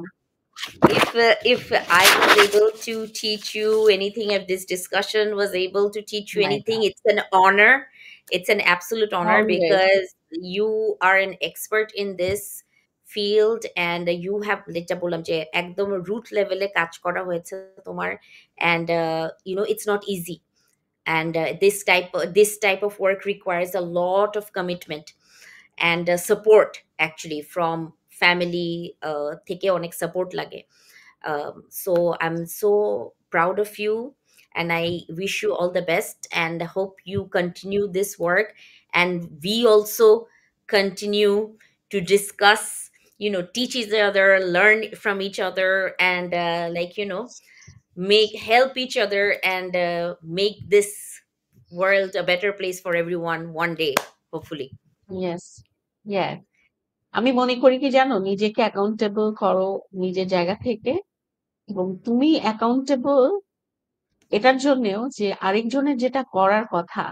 if I was able to teach you anything, if this discussion was able to teach you My anything, God. it's an honor. It's an absolute honor Always. because you are an expert in this field and you have যেটা বললাম যে একদম root লেভেলে কাজ করা হয়েছে তোমার, and you know it's not easy, and this type of work requires a lot of commitment and support actually from family, থেকে অনেক support লাগে. So I'm so proud of you, and I wish you all the best and hope you continue this work, and we also continue to discuss, you know, teach each other, learn from each other, and like you know, make help each other, and make this world a better place for everyone one day, hopefully. Yes. Yeah. আমি মনে করি কি জানো, নিজেকে accountable করো নিজের জায়গা থেকে, এবং তুমি অ্যাকাউন্টেবল এটার জন্যেও যে আরেকজনের যেটা করার কথা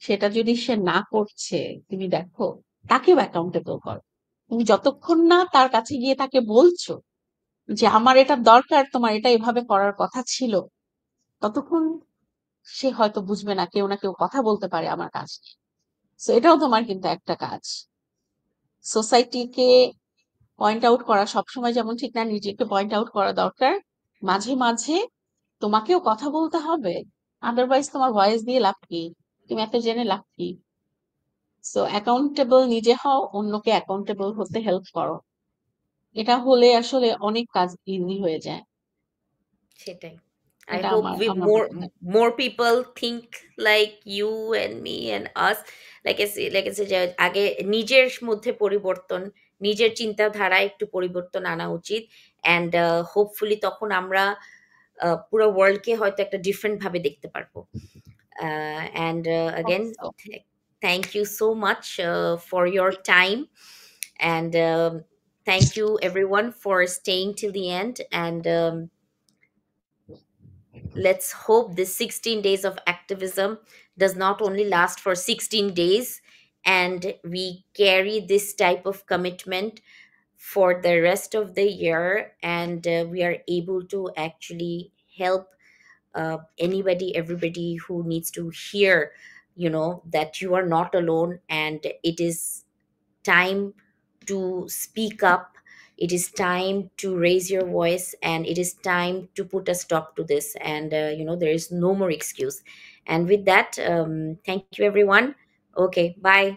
সেটা যদি সে না করছে, তুমি দেখো তাকেও অ্যাকাউন্টেবল করো। তুমি যতক্ষণ না তার কাছে গিয়ে তাকে বলছো যে আমার এটা দরকার, তোমার এটা এভাবে করার কথা ছিল, ততক্ষণ সে হয়তো বুঝবে না কেউ না কেউ কথা বলতে পারে আমার কাছে। তো এটাও তোমার কিন্তু একটা কাজ। সোসাইটিকে পয়েন্ট আউট করা সবসময় যেমন ঠিক না, নিজেকে পয়েন্ট আউট করা দরকার। মাঝে মাঝে তোমাকেও কথা বলতে হবে, আদারওয়াইজ তোমার ভয়েস দিয়ে লাভ কি, তুমি এত জেনে লাভ কি? সো অ্যাকাউন্টেবল নিজে হও, অন্যকে অ্যাকাউন্টেবল হতে হেল্প করো। এটা হলে আসলে অনেক কাজ ইজি হয়ে যায়। সেটাই। I এটা hope আমার we আমার more মনে হয়। more people think like you and me and us. Like I said যে আগে নিজের মধ্যে পরিবর্তন, নিজের চিন্তাধারায় একটু পরিবর্তন আনা উচিত, and hopefully তখন আমরা পুরো ওয়ার্ল্ডকে হয়তো একটা ডিফারেন্ট ভাবে দেখতে পারবো। And again, So, thank you so much for your time, and thank you everyone for staying till the end, and let's hope this 16 days of activism does not only last for 16 days, and we carry this type of commitment for the rest of the year, and we are able to actually help anybody, everybody who needs to hear, you know, that you are not alone, and it is time to speak up. It is time to raise your voice, and it is time to put a stop to this, and you know, there is no more excuse. And with that, thank you everyone. Okay, bye.